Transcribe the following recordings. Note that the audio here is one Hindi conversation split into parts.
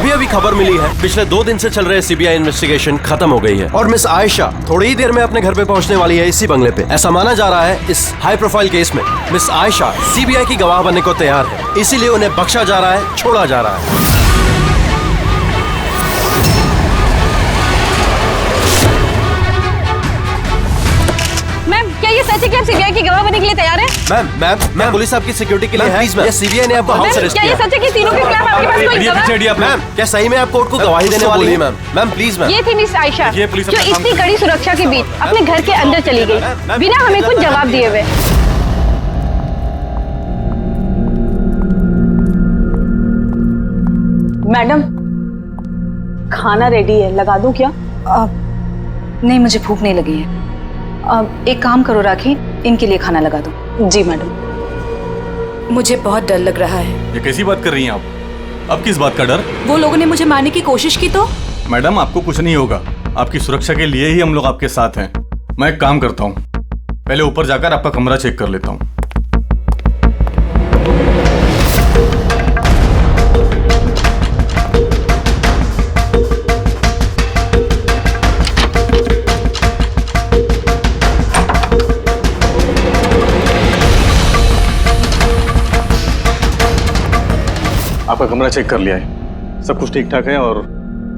अभी अभी खबर मिली है, पिछले 2 दिन से चल रहे सीबीआई इन्वेस्टिगेशन खत्म हो गई है और मिस आयशा थोड़ी ही देर में अपने घर पे पहुंचने वाली है इसी बंगले पे। ऐसा माना जा रहा है इस हाई प्रोफाइल केस में मिस आयशा सीबीआई की गवाह बनने को तैयार है, इसीलिए उन्हें बख्शा जा रहा है, छोड़ा जा रहा है। ये सच है कि आप सीबीआई की गवाह बनने के लिए तैयार हैं? मैम पुलिस आपकी सिक्योरिटी के लिए है। प्लीज मैम, सीबीआई ने आपको हाउस अरेस्ट किया। क्या ये सच है कि तीनों के खिलाफ आपके पास कोई गवाह? मैम, क्या सही में आप कोर्ट को गवाही देने वाली है? Ma'am please ma'am. ये थी मिस आयशा जो इतनी कड़ी सुरक्षा के बीच अपने घर के अंदर चली गई बिना हमें कुछ जवाब दिए हुए। मैडम, खाना रेडी है, लगा दूं क्या? नहीं, मुझे भूख नहीं लगी है। एक काम करो राखी, इनके लिए खाना लगा दो। जी मैडम। मुझे बहुत डर लग रहा है। ये कैसी बात कर रही हैं आप? अब किस बात का डर? वो लोगों ने मुझे मारने की कोशिश की तो? मैडम, आपको कुछ नहीं होगा। आपकी सुरक्षा के लिए ही हम लोग आपके साथ हैं। मैं एक काम करता हूँ, पहले ऊपर जाकर आपका कमरा चेक कर लेता हूँ। आपका कमरा चेक कर लिया है, सब कुछ ठीक ठाक है और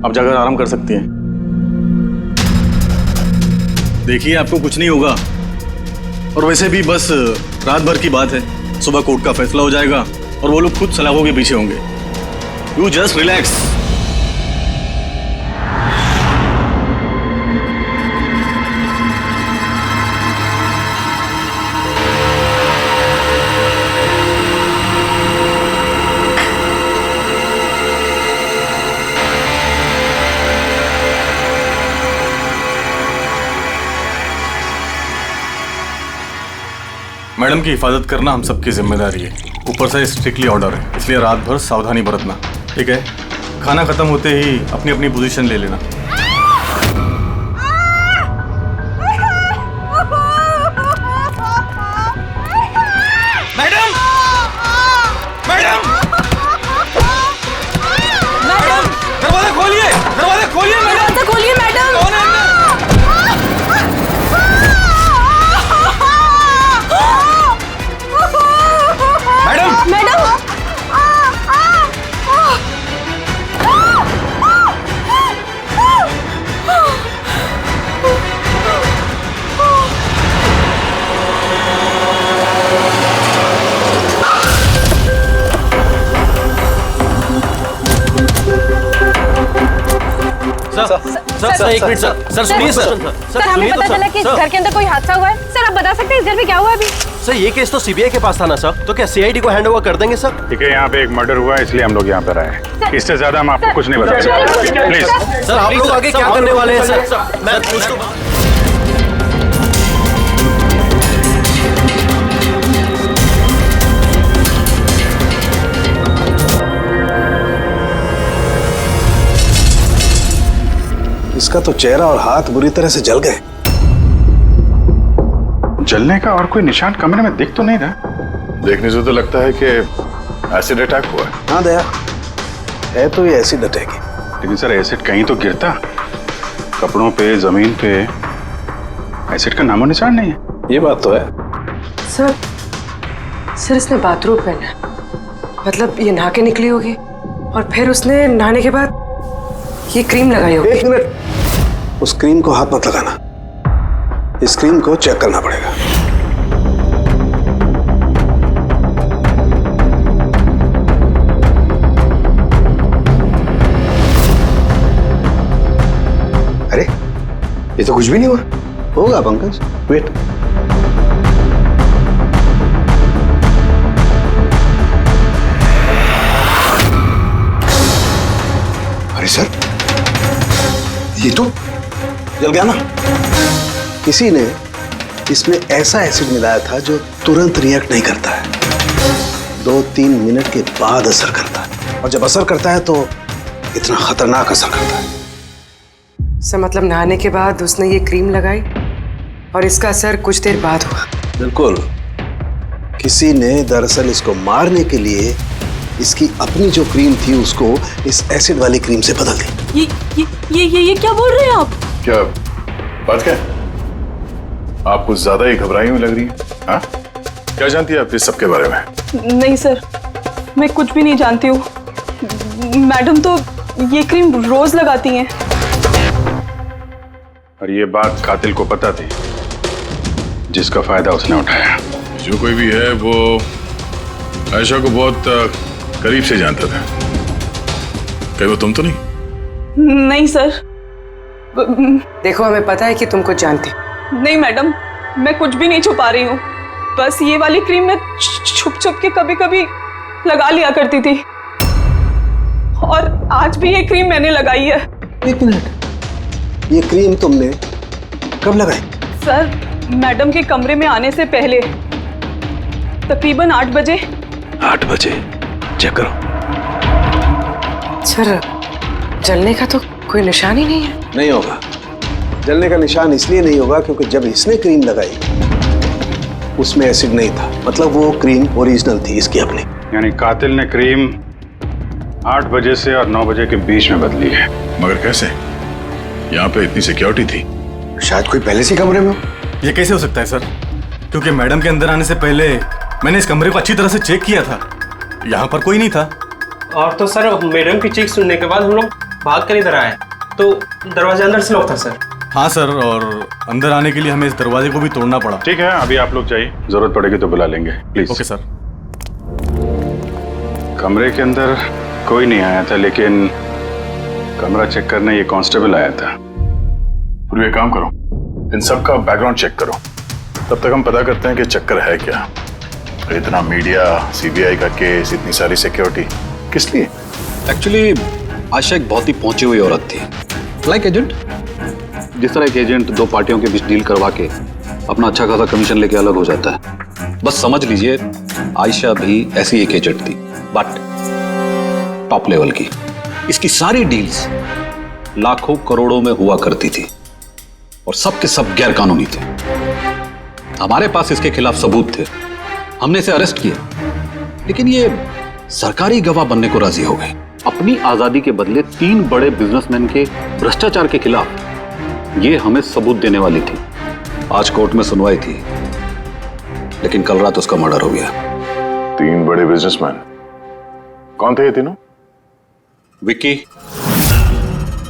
आप जाकर आराम कर सकती हैं। देखिए, आपको कुछ नहीं होगा और वैसे भी बस रात भर की बात है। सुबह कोर्ट का फैसला हो जाएगा और वो लोग खुद सलाखों के पीछे होंगे। You just relax. मैडम की हिफाजत करना हम सबकी जिम्मेदारी है। ऊपर से स्ट्रिक्टली ऑर्डर है, इसलिए रात भर सावधानी बरतना, ठीक है? खाना खत्म होते ही अपनी अपनी पोजीशन ले लेना। मैडम, मैडम, मैडम, दरवाजा खोलिए, दरवाजा खोलिए मैडम। दरवाजा खोलिए मैडम। कौन है अंदर? मैडम, मैडम, सर एक मिनट सर सुनिए सर हमें पता चला कि घर के अंदर कोई हादसा हुआ है। सर आप बता सकते हैं इस घर में क्या हुआ अभी? सर ये केस तो सीबीआई के पास था ना सर, तो क्या सीआईडी को हैंड ओवर कर देंगे सर? ठीक है, यहाँ पे एक मर्डर हुआ है इसलिए हम लोग यहाँ पर आए हैं। इससे ज्यादा हम आपको कुछ नहीं बता सकते। प्लीज सर, आप लोग आगे क्या करने वाले हैं सर? मैं कुछ तो इसका तो चेहरा और हाथ बुरी तरह से जल गए। जलने का और कोई निशान कमरे में दिख तो नहीं रहा। देखने से तो लगता है कि एसिड अटैक हुआ है। हाँ दया, है तो ये एसिड अटैक ही। लेकिन सर, एसिड कहीं तो गिरता, कपड़ों पे, जमीन पे एसिड का नामो निशान नहीं है। ये बात तो है। सर इसने बाथरूम पहना, मतलब ये नहा के निकली होगी और फिर उसने नहाने के बाद ये क्रीम लगाई होगी। एक मिनट, उस क्रीम को हाथ मत लगाना, इस क्रीम को चेक करना पड़ेगा। अरे ये तो कुछ भी नहीं हुआ। होगा पंकज, वेट। अरे सर, ये तो जल गया ना। किसी ने इसमें ऐसा एसिड मिलाया था जो तुरंत रिएक्ट नहीं करता है, 2-3 मिनट के बाद असर करता है, और जब असर करता है तो इतना खतरनाक असर करता है। सर मतलब नहाने के बाद उसने ये क्रीम लगाई और इसका असर कुछ देर बाद हुआ। बिल्कुल, किसी ने दरअसल इसको मारने के लिए इसकी अपनी जो क्रीम थी उसको इस एसिड वाली क्रीम से बदल दी। ये क्या बोल रहे हैं आप? क्या बात क्या है? आप कुछ ज्यादा ही घबराई हुई लग रही है। हाँ, क्या जानती है आप इस सब के बारे में? नहीं सर, मैं कुछ भी नहीं जानती हूँ। मैडम तो ये क्रीम रोज लगाती हैं। और ये बात कातिल को पता थी, जिसका फायदा उसने उठाया। जो कोई भी है वो आयशा को बहुत करीब से जानता था। कहीं वो तुम तो नहीं? नहीं सर। देखो, हमें पता है कि तुम कुछ जानती। नहीं मैडम, मैं कुछ भी नहीं छुपा रही हूँ। बस ये वाली क्रीम मैं छुप छुप के कभी कभी लगा लिया करती थी, और आज भी ये क्रीम मैंने लगाई है। एक मिनट, ये क्रीम तुमने कब लगाई? सर, मैडम के कमरे में आने से पहले तकरीबन 8 बजे। 8 बजे? चेक करो। सर, जलने का तो कोई निशान ही नहीं है। नहीं होगा। जलने का निशान इसलिए नहीं होगा क्योंकि जब इसने क्रीम लगाई उसमें एसिड नहीं था, मतलब वो क्रीम ओरिजिनल थी, इसकी अपनी। यानी कातिल ने क्रीम 8 बजे से और 9 बजे के बीच में बदली है। मगर कैसे? यहाँ पे इतनी सिक्योरिटी थी। शायद कोई पहले से कमरे में हो। ये कैसे हो सकता है सर? क्योंकि मैडम के अंदर आने से पहले मैंने इस कमरे को अच्छी तरह से चेक किया था। यहाँ पर कोई नहीं था। और तो सर, मैडम की चीख सुनने के बाद हम लोग भाग कर इधर आए तो दरवाजा अंदर से लॉक था सर। हाँ सर, और अंदर आने के लिए हमें इस दरवाजे को भी तोड़ना पड़ा। ठीक है, अभी आप लोग जाइए, जरूरत पड़ेगी तो बुला लेंगे, प्लीज। Okay sir. कमरे के अंदर कोई नहीं आया था, लेकिन कमरा चेक करने ये कांस्टेबल आया था। और ये काम करो, इन सब का बैकग्राउंड चेक करो, तब तक हम पता करते हैं कि चक्कर है क्या। इतना मीडिया, सीबीआई का केस, इतनी सारी सिक्योरिटी किस लिए? एक्चुअली आयशा एक बहुत ही पहुंची हुई औरत थी, लाइक एजेंट। जिस तरह एक एजेंट 2 पार्टियों के बीच डील करवा के अपना अच्छा खासा कमीशन लेके अलग हो जाता है, बस समझ लीजिए आयशा भी ऐसी एक एजेंट थी, बट टॉप लेवल की। इसकी सारी डील्स लाखों करोड़ों में हुआ करती थी और सब के सब गैर कानूनी थे। हमारे पास इसके खिलाफ सबूत थे, हमने इसे अरेस्ट किया, लेकिन ये सरकारी गवाह बनने को राजी हो गई। अपनी आजादी के बदले 3 बड़े बिजनेसमैन के भ्रष्टाचार के खिलाफ ये हमें सबूत देने वाली थी। आज कोर्ट में सुनवाई थी, लेकिन कल रात उसका मर्डर हो गया। 3 बड़े बिजनेसमैन? कौन थे ये तीनों? विक्की,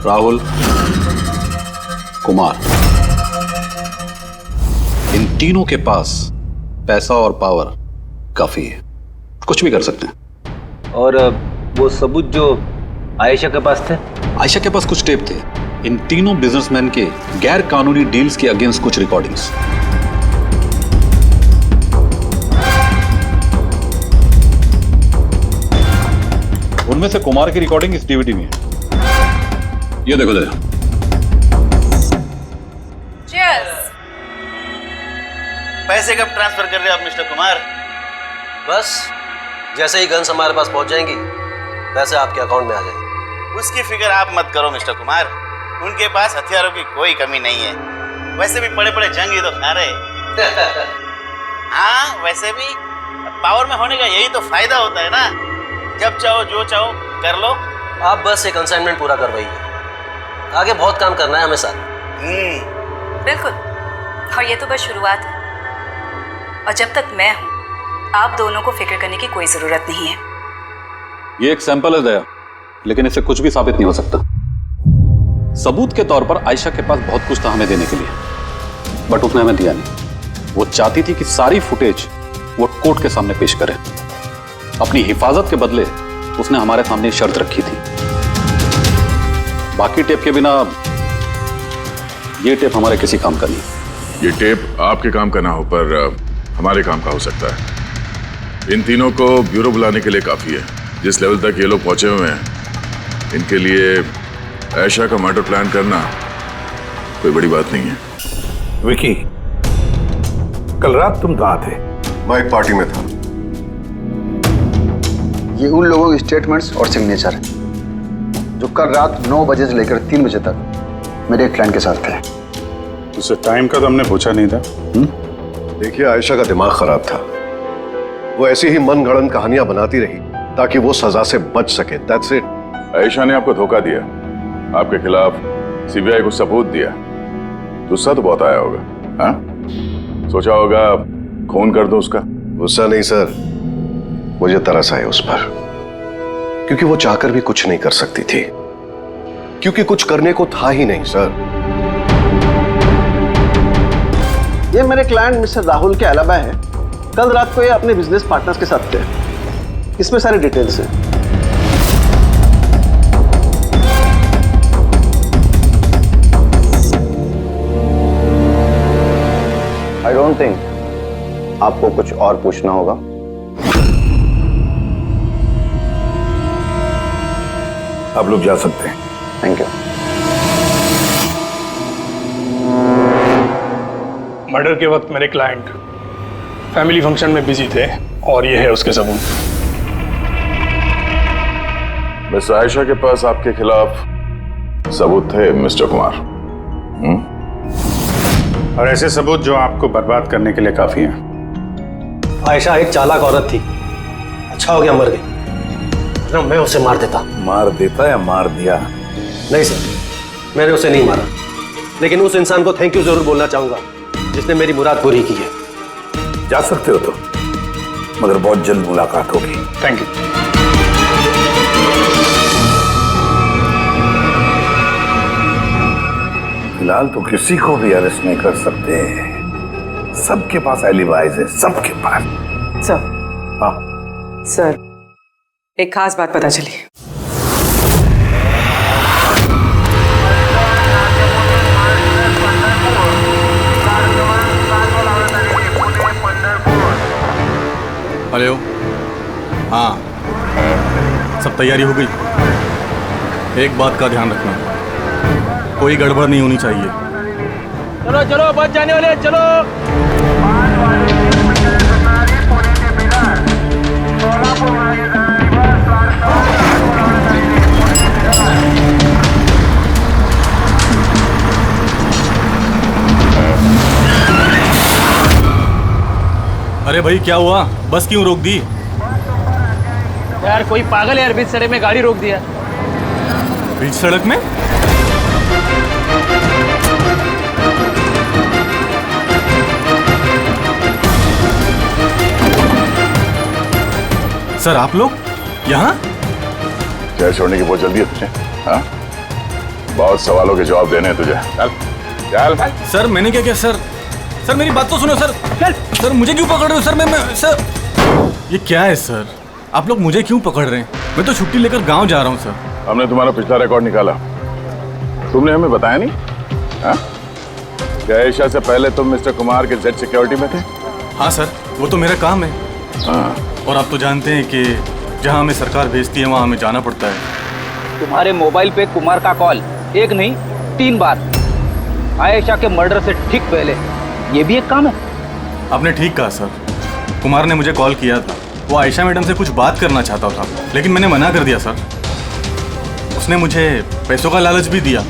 राहुल, कुमार। इन तीनों के पास पैसा और पावर काफी है, कुछ भी कर सकते हैं। और वो सबूत जो आयशा के पास थे? आयशा के पास कुछ टेप थे, इन तीनों बिजनेसमैन के गैर कानूनी डील्स के अगेंस्ट कुछ रिकॉर्डिंग्स। उनमें से कुमार की रिकॉर्डिंग इस डीवीडी में है। ये देखो जरा। पैसे कब ट्रांसफर कर रहे हैं आप मिस्टर कुमार? बस जैसे ही गन्स हमारे पास पहुंच जाएंगी पैसे आपके अकाउंट में आ जाएंगे। उसकी फिक्र आप मत करो मिस्टर कुमार, उनके पास हथियारों की कोई कमी नहीं है। वैसे भी बड़े बड़े जंग ही तो खा रहे। हाँ, वैसे भी पावर में होने का यही तो फायदा होता है ना, जब चाहो जो चाहो कर लो। आप बस एक असाइनमेंट पूरा करवाइए, आगे बहुत काम करना है हमें साथ। बिल्कुल, और ये तो बस शुरुआत है, और जब तक मैं हूं आप दोनों को फिक्र करने की कोई जरूरत नहीं है। ये एक सैंपल है दया, लेकिन इससे कुछ भी साबित नहीं हो सकता। सबूत के तौर पर आयशा के पास बहुत कुछ था हमें देने के लिए, बट उसने हमें दिया नहीं। वो चाहती थी कि सारी फुटेज वो कोर्ट के सामने पेश करे। अपनी हिफाजत के बदले उसने हमारे सामने शर्त रखी थी, बाकी टेप के बिना ये टेप हमारे किसी काम का नहीं। ये टेप आपके काम का ना हो पर हमारे काम का हो सकता है। इन तीनों को ब्यूरो बुलाने के लिए काफी है। जिस लेवल तक ये लोग पहुंचे हुए हैं, इनके लिए आयशा का मर्डर प्लान करना कोई बड़ी बात नहीं है। विकी, कल रात तुम कहाँ थे? मैं एक पार्टी में था। ये उन लोगों के स्टेटमेंट्स और सिग्नेचर हैं जो कल रात 9 बजे से लेकर 3 बजे तक मेरे एक क्लाइंट के साथ थे। उससे टाइम का तो हमने पूछा नहीं था। देखिए, आयशा का दिमाग खराब था। वो ऐसी ही मनगढ़ंत कहानियां बनाती रही ताकि वो सजा से बच सके। That's it. आयशा ने आपको धोखा दिया, आपके खिलाफ सीबीआई को सबूत दिया, गुस्सा तो बहुत आया होगा, हाँ? सोचा होगा खून कर दो उसका। गुस्सा नहीं सर, मुझे तरस आया उस पर, क्योंकि वो चाहकर भी कुछ नहीं कर सकती थी, क्योंकि कुछ करने को था ही नहीं सर। ये मेरे क्लाइंट मिस्टर राहुल के अलावा है। कल रात को ये अपने बिजनेस पार्टनर्स के साथ थे। इसमें सारी डिटेल्स हैं। आई डोंट थिंक आपको कुछ और पूछना होगा। आप लोग जा सकते हैं। Thank you. मर्डर के वक्त मेरे क्लाइंट फैमिली फंक्शन में बिजी थे और ये है उसके सबूत। मिस्टर आयशा के पास आपके खिलाफ सबूत थे मिस्टर कुमार। और ऐसे सबूत जो आपको बर्बाद करने के लिए काफी हैं। आयशा एक चालाक औरत थी, अच्छा हो गया मर गई, ना मैं उसे मार देता। मार देता या मार दिया? नहीं सर, मैंने उसे नहीं मारा, लेकिन उस इंसान को थैंक यू जरूर बोलना चाहूंगा जिसने मेरी मुराद पूरी की है। जा सकते हो तो, मगर बहुत जल्द मुलाकात होगी। Thank you. फिलहाल तो किसी को भी अरेस्ट नहीं कर सकते, सबके पास एलिबाइज है, सबके पास। सर, हाँ सर, एक खास बात पता चली। हेलो, हाँ, सब तैयारी हो गई? एक बात का ध्यान रखना, कोई गड़बड़ नहीं होनी चाहिए। चलो चलो, बच जाने वाले, चलो। अरे भाई क्या हुआ? बस क्यों रोक दी? यार कोई पागल है यार, बीच सड़क में गाड़ी रोक दिया। बीच सड़क में? सर आप लोग यहाँ? शहर छोड़ने की बहुत जल्दी है तुझे, हाँ? बहुत सवालों के जवाब देने हैं तुझे। चल चल। सर मैंने क्या किया सर? सर मेरी बात तो सुनो सर। चल सर, मुझे क्यों पकड़ रहे हो सर? मैं सर, ये क्या है सर? आप लोग मुझे क्यों पकड़ रहे हैं? मैं तो छुट्टी लेकर गांव जा रहा हूँ सर। हमने तुम्हारा पिछला रिकॉर्ड निकाला, तुमने हमें बताया नहीं, हाँ? क्या आयशा से पहले तुम मिस्टर कुमार के जेड सिक्योरिटी में थे? हाँ सर, वो तो मेरा काम है। हाँ। और आप तो जानते हैं कि जहाँ हमें सरकार भेजती है वहाँ हमें जाना पड़ता है। तुम्हारे मोबाइल पे कुमार का कॉल एक नहीं 3 बार, आयशा के मर्डर से ठीक पहले। ये भी एक काम है। आपने ठीक कहा सर, कुमार ने मुझे कॉल किया था, वो आयशा मैडम से कुछ बात करना चाहता था, लेकिन मैंने मना कर दिया सर। उसने मुझे पैसों का लालच भी दिया,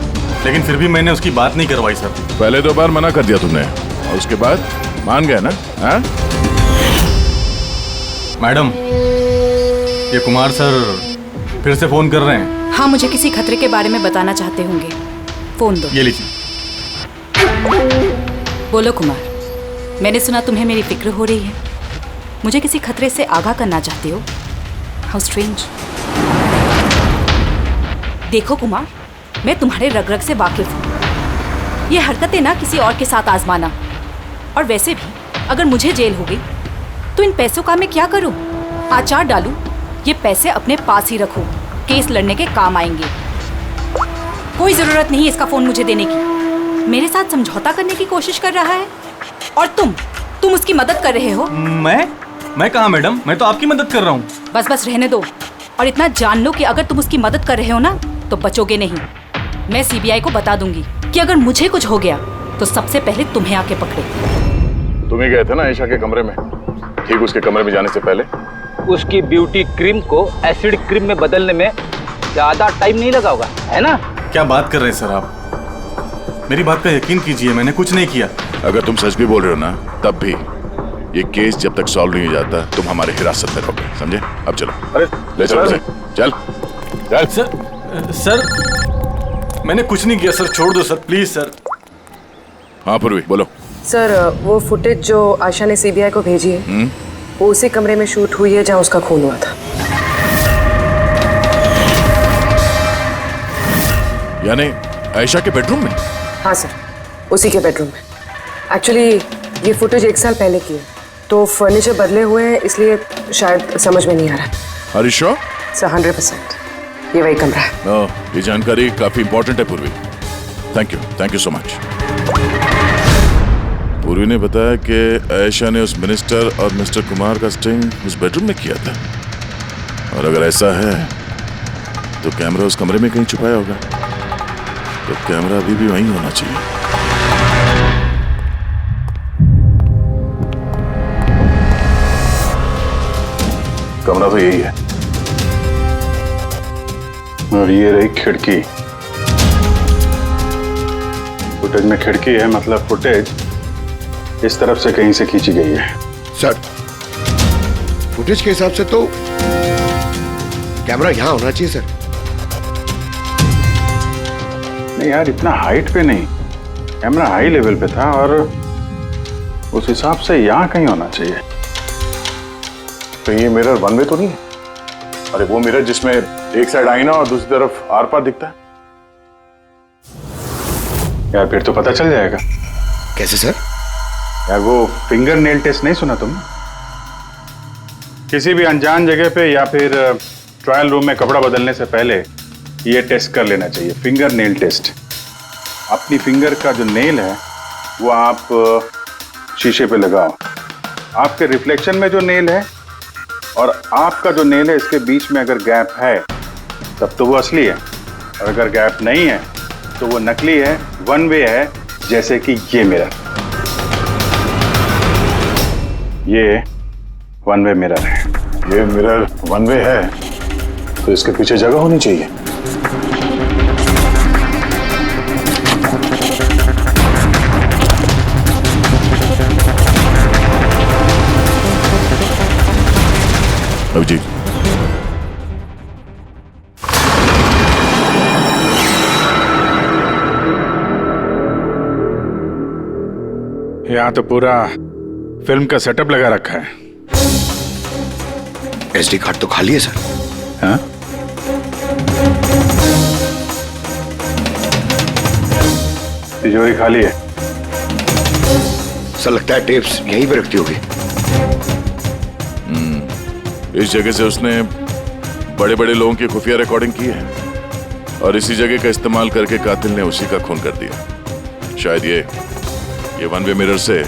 लेकिन फिर भी मैंने उसकी बात नहीं करवाई सर। पहले 2 बार मना कर दिया तुमने और उसके बाद मान गए ना, हाँ? मैडम, ये कुमार सर फिर से फोन कर रहे हैं। हाँ, मुझे किसी खतरे के बारे में बताना चाहते होंगे, फोन दो। ये लीजिए। बोलो कुमार, मैंने सुना तुम्हें मेरी फिक्र हो रही है, मुझे किसी खतरे से आगाह करना चाहते हो। How strange. देखो कुमार, मैं तुम्हारे रग रग से वाकिफ हूँ। ये हरकतें ना किसी और के साथ आजमाना, और वैसे भी अगर मुझे जेल हो गई तो इन पैसों का मैं क्या करूँ? आचार डालूं, ये पैसे अपने पास ही रखो, केस लड़ने के काम आएंगे। कोई जरूरत नहीं इसका फोन मुझे देने की। मेरे साथ समझौता करने की कोशिश कर रहा है और तुम उसकी मदद कर रहे हो। मैं कहा मैडम, मैं तो आपकी मदद कर रहा हूँ। बस बस रहने दो, और इतना जान लो कि अगर तुम उसकी मदद कर रहे हो ना तो बचोगे नहीं। मैं सीबीआई को बता दूंगी कि अगर मुझे कुछ हो गया तो सबसे पहले तुम्हें आके पकड़े। तुम ही गए थे ना आयशा के कमरे में, ठीक उसके कमरे में जाने से पहले? उसकी ब्यूटी क्रीम को एसिड क्रीम में बदलने में ज्यादा टाइम नहीं लगा होगा, है ना? क्या बात कर रहे हैं सर आप? मेरी बात का यकीन कीजिए, मैंने कुछ नहीं किया। अगर तुम सच भी बोल रहे हो ना, तब भी ये केस जब तक सॉल्व नहीं हो जाता तुम हमारे हिरासत में रहोगे, समझे? अब चलो, अरे ले चलो उसे, चल चल। सर मैंने कुछ नहीं किया सर, छोड़ दो सर, प्लीज सर। हाँ पूर्वी बोलो। सर वो फुटेज जो आयशा ने सीबीआई को भेजी है वो उसी कमरे में शूट हुई है जहाँ उसका खून हुआ था। यानी आयशा के बेडरूम में? हाँ सर, उसी के बेडरूम में। एक्चुअली ये फुटेज 1 साल पहले की है, तो फर्नीचर बदले हुए हैं, इसलिए शायद समझ में नहीं आ रहा। Are you sure? सर 100% ये वही कमरा है। ये जानकारी काफी इंपॉर्टेंट है पूर्वी, थैंक यू सो मच। पूर्वी ने बताया कि आयशा ने उस मिनिस्टर और मिस्टर कुमार का स्टिंग उस बेडरूम में किया था, और अगर ऐसा है तो कैमरा उस कमरे में कहीं छुपाया होगा, तो कैमरा अभी भी वहीं होना चाहिए। कमरा तो यही है, और ये रही खिड़की। फुटेज में खिड़की है, मतलब फुटेज इस तरफ से कहीं से खींची गई है। सर फुटेज के हिसाब से तो कैमरा यहां होना चाहिए सर। नहीं यार, इतना हाइट पे नहीं, कैमरा हाई लेवल पे था और उस हिसाब से यहाँ कहीं होना चाहिए। तो ये मिरर वन वे तो नहीं है? अरे वो मिरर जिसमें एक साइड आईना और दूसरी तरफ आर पार दिखता है। यार फिर तो पता चल जाएगा। कैसे सर? यार वो फिंगर नेल टेस्ट नहीं सुना तुमने? किसी भी अनजान जगह पे या फिर ट्रायल रूम में कपड़ा बदलने से पहले ये टेस्ट कर लेना चाहिए, फिंगर नेल टेस्ट। अपनी फिंगर का जो नेल है वो आप शीशे पे लगाओ, आपके रिफ्लेक्शन में जो नेल है और आपका जो नेल है इसके बीच में अगर गैप है तब तो वो असली है, और अगर गैप नहीं है तो वो नकली है, वन वे है, जैसे कि ये मिरर। ये वन वे मिरर है। ये मिरर वन वे है तो इसके पीछे जगह होनी चाहिए। अभिजीत, यहाँ तो पूरा फिल्म का सेटअप लगा रखा है। एसडी कार्ड तो खाली है सर। हाँ? तिजोरी खाली है। सर लगता है टेप्स यहीं पे रखती होगी। इस जगह से उसने बड़े बड़े लोगों की खुफिया रिकॉर्डिंग की है, और इसी जगह का इस्तेमाल करके कातिल ने उसी का खून कर दिया। शायद ये वन वे मिरर से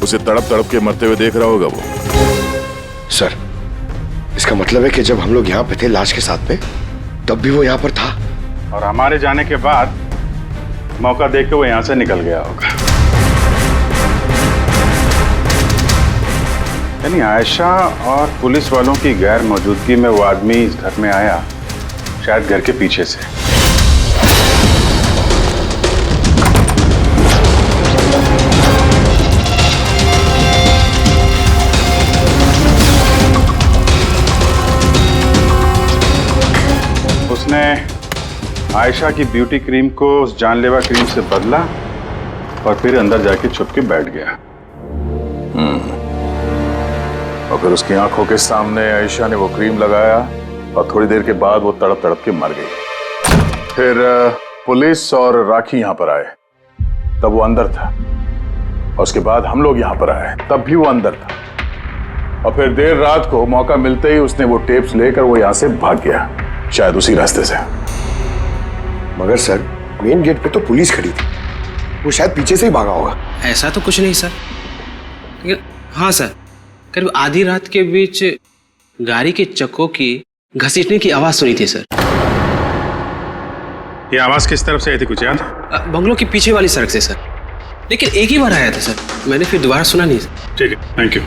उसे तड़प तड़प के मरते हुए देख रहा होगा वो। सर इसका मतलब है कि जब हम लोग यहाँ पे थे लाश के साथ में, तब भी वो यहाँ पर था, और हमारे जाने के बाद मौका देख के वो यहाँ से निकल गया होगा। यानी आयशा और पुलिस वालों की गैर मौजूदगी में वो आदमी इस घर में आया, शायद घर के पीछे से। उसने आयशा की ब्यूटी क्रीम को उस जानलेवा क्रीम से बदला और फिर अंदर जाके छुप के बैठ गया। और फिर उसकी आंखों के सामने आयशा ने वो क्रीम लगाया, और थोड़ी देर के बाद वो तड़प तड़प के मर गई। फिर पुलिस और राखी यहाँ पर आए, तब वो अंदर था, और उसके बाद हम लोग यहाँ पर आए, तब भी वो अंदर था, और फिर देर रात को मौका मिलते ही उसने वो टेप्स लेकर वो यहाँ से भाग गया, शायद उसी रास्ते से। मगर सर मेन गेट पे तो पुलिस खड़ी थी, वो शायद पीछे से ही भागा होगा। ऐसा तो कुछ नहीं सर, लेकिन हाँ सर, करीब आधी रात के बीच गाड़ी के चक्कों की घसीटने की आवाज सुनी थी सर। ये आवाज किस तरफ से आई थी, कुछ याद? बंगलों की पीछे वाली सड़क से सर, लेकिन एक ही बार आया था सर, मैंने फिर दोबारा सुना नहीं सर। ठीक है, थैंक यू।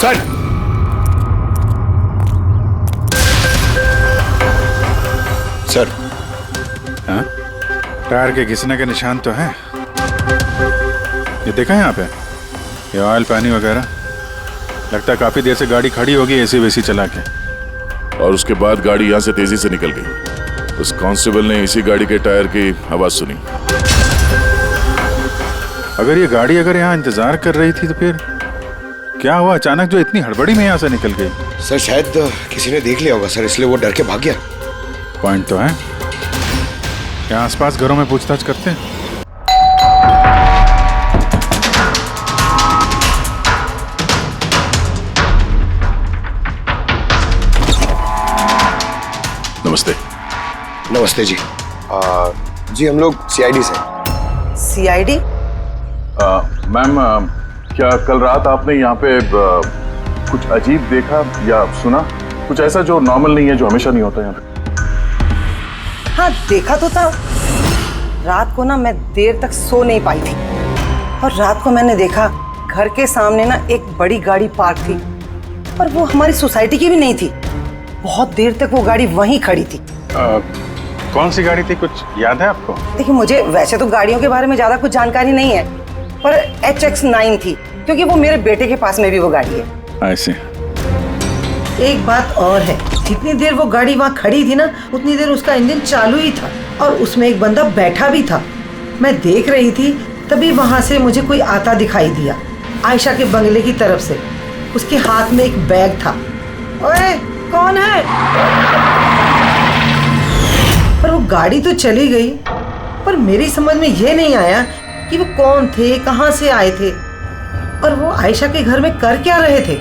सर सर हाँ? टायर के घिसने के निशान तो हैं। ये देखा है यहाँ पे, ये ऑयल पानी वगैरह। लगता है काफी देर से गाड़ी खड़ी होगी एसी वेसी चला के। और उसके बाद गाड़ी यहाँ से तेजी से निकल गई। उस कांस्टेबल ने इसी गाड़ी के टायर की आवाज सुनी। अगर ये गाड़ी यहाँ इंतजार कर रही थी तो फिर क्या हुआ अचानक जो इतनी हड़बड़ी में यहाँ से निकल गई? सर शायद किसी ने देख लिया होगा सर, इसलिए वो डर के भाग गया। पॉइंट तो है। यहाँ आसपास घरों में पूछताछ करते हैं। नमस्ते। नमस्ते जी। जी हम लोग सीआईडी से। सीआईडी? मैम, क्या कल रात आपने यहाँ पे कुछ अजीब देखा या सुना? कुछ ऐसा जो नॉर्मल नहीं है, जो हमेशा नहीं होता यहाँ पे? हाँ देखा तो था। रात को ना मैं देर तक सो नहीं पाई थी और रात को मैंने देखा घर के सामने ना एक बड़ी गाड़ी पार्क थी और वो हमारी सोसाइटी की भी नहीं थी। बहुत देर तक वो गाड़ी वहीं खड़ी थी। कौन सी गाड़ी थी, कुछ याद है आपको? देखिए मुझे वैसे तो गाड़ियों के बारे में ज्यादा कुछ जानकारी नहीं है, पर HX9 थी क्योंकि वो मेरे बेटे के पास में भी वो गाड़ी है। ऐसे एक बात और है, जितनी देर वो गाड़ी वहाँ खड़ी थी ना उतनी देर उसका इंजन चालू ही था और उसमें एक बंदा बैठा भी था। मैं देख रही थी तभी वहाँ से मुझे कोई आता दिखाई दिया, आयशा के बंगले की तरफ से। उसके हाथ में एक बैग था। ओए कौन है? पर वो गाड़ी तो चली गई, पर मेरी समझ में ये नहीं आया कि वो कौन थे, कहाँ से आए थे और वो आयशा के घर में कर क्या रहे थे।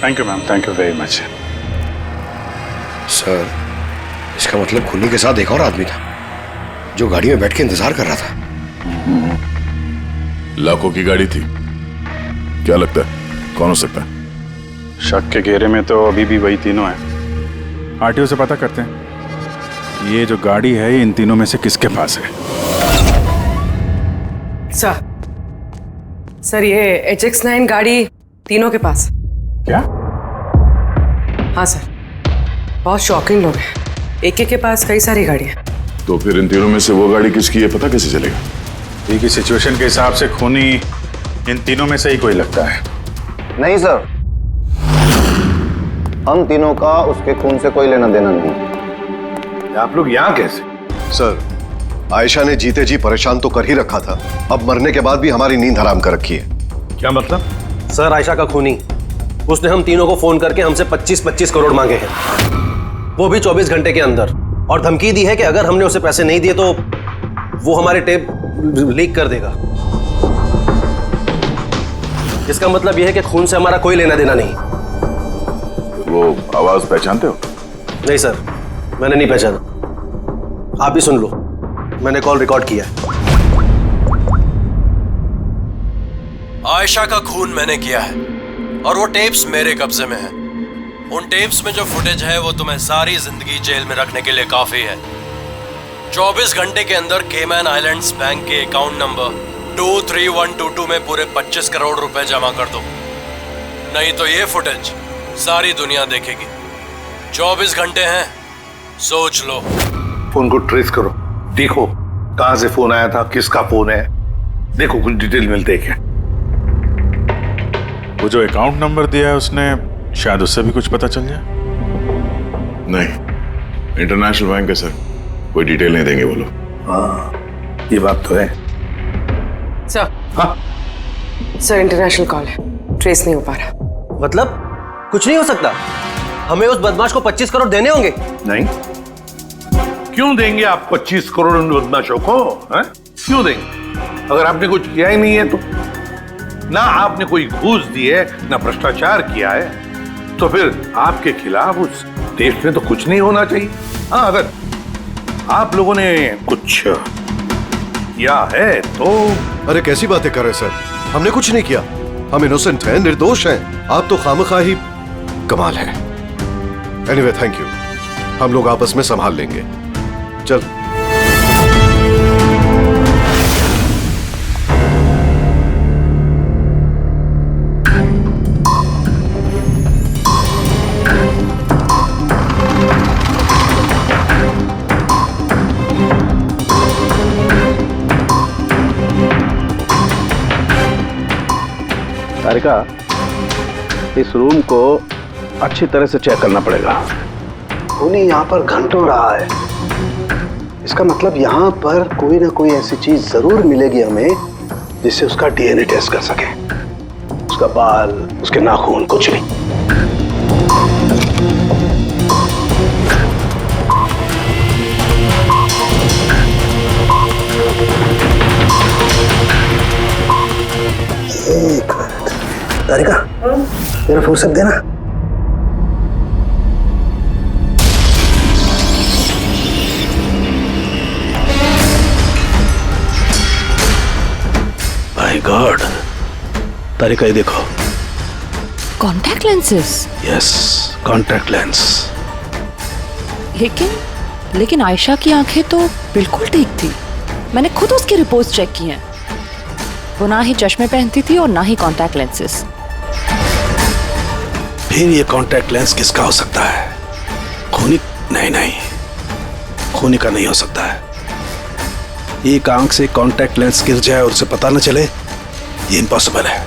Thank you ma'am, thank you very much. Sir इसका मतलब खुन्नी के साथ एक और आदमी था जो गाड़ी में बैठ के इंतजार कर रहा था। लाखों की गाड़ी थी। क्या लगता है कौन हो सकता है? शक के घेरे में तो अभी भी वही तीनों हैं। आरटीओ से पता करते हैं ये जो गाड़ी है ये इन तीनों में से किसके पास है। सर ये HX9 गाड़ी तीनों के पास। क्या? हाँ सर, बहुत शॉकिंग लोग हैं। एक के पास कई सारी गाड़ियाँ। तो फिर इन तीनों में से वो गाड़ी किसकी है पता कैसे चलेगा? ये की सिचुएशन के हिसाब से खूनी इन तीनों में से ही कोई लगता है। नहीं सर, हम तीनों का उसके खून से कोई लेना देना नहीं। आप लोग यहाँ कैसे? सर आयशा ने जीते जी परेशान तो कर ही रखा था, अब मरने के बाद भी हमारी नींद हराम कर रखी है। क्या मतलब? सर आयशा का खूनी, उसने हम तीनों को फोन करके हमसे 25-25 करोड़ मांगे हैं, वो भी 24 घंटे के अंदर, और धमकी दी है कि अगर हमने उसे पैसे नहीं दिए तो वो हमारे टेप लीक कर देगा। इसका मतलब यह है कि खून से हमारा कोई लेना देना नहीं। वो आवाज पहचानते हो? नहीं सर, मैंने नहीं पहचाना। आप भी सुन लो, मैंने कॉल रिकॉर्ड किया है। आयशा का खून मैंने किया है और वो टेप्स मेरे कब्जे में है। उन टेप्स में जो फुटेज है वो तुम्हें सारी जिंदगी जेल में रखने के लिए काफी है। 24 घंटे के अंदर केमैन आइलैंड्स बैंक के अकाउंट नंबर 23122 में पूरे 25 करोड़ रुपए जमा कर दो, नहीं तो ये फुटेज सारी दुनिया देखेगी। 24 घंटे हैं, सोच लो। फोन को ट्रेस करो, देखो कहां से फोन आया था, किसका फोन है, देखो कुछ डिटेल मिलते हैं क्या। वो जो अकाउंट नंबर दिया है उसने, शायद उससे भी कुछ पता चल जाए। नहीं, इंटरनेशनल बैंक है सर, कोई डिटेल नहीं देंगे वो लोग। हाँ ये बात तो है। सर हाँ सर इंटरनेशनल कॉल है, ट्रेस नहीं हो पा रहा। मतलब कुछ नहीं हो सकता? हमें उस बदमाश को 25 करोड़ देने होंगे? नहीं, क्यों देंगे आप 25 करोड़ उन बदमाशों को? क्यों देंगे? अगर आपने कुछ किया ही नहीं है तो, ना आपने कोई घूस दी है, ना भ्रष्टाचार किया है, तो फिर आपके खिलाफ उस देश में तो कुछ नहीं होना चाहिए। हाँ अगर आप लोगों ने कुछ किया है तो। अरे कैसी बातें कर रहे सर, हमने कुछ नहीं किया, हम इनोसेंट हैं, निर्दोष हैं। आप तो खामखा ही कमाल है। एनीवे थैंक यू, हम लोग आपस में संभाल लेंगे। चल तारिका, इस रूम को अच्छी तरह से चेक करना पड़ेगा। खूनी यहाँ पर घंटों रहा है। इसका मतलब यहाँ पर कोई ना कोई ऐसी चीज जरूर मिलेगी हमें जिससे उसका डीएनए टेस्ट कर सके। उसका बाल, उसके नाखून, कुछ भी। एक मिनट तारिका, मेरा फुर्सत देना। माय गॉड तारिका, ये देखो। Contact lenses? Yes, contact lens. लेकिन आयशा की आंखें तो बिल्कुल ठीक थी। मैंने खुद उसकी रिपोर्ट्स चेक की हैं। वो ना ही चश्मे पहनती थी और ना ही कॉन्टैक्ट लेंसेज। फिर ये कॉन्टैक्ट लेंस किसका हो सकता है? खूनी? नहीं, खूनी का नहीं हो सकता है। एक आंख से कॉन्टैक्ट लेंस गिर जाए और उसे पता न चले, ये इम्पॉसिबल है।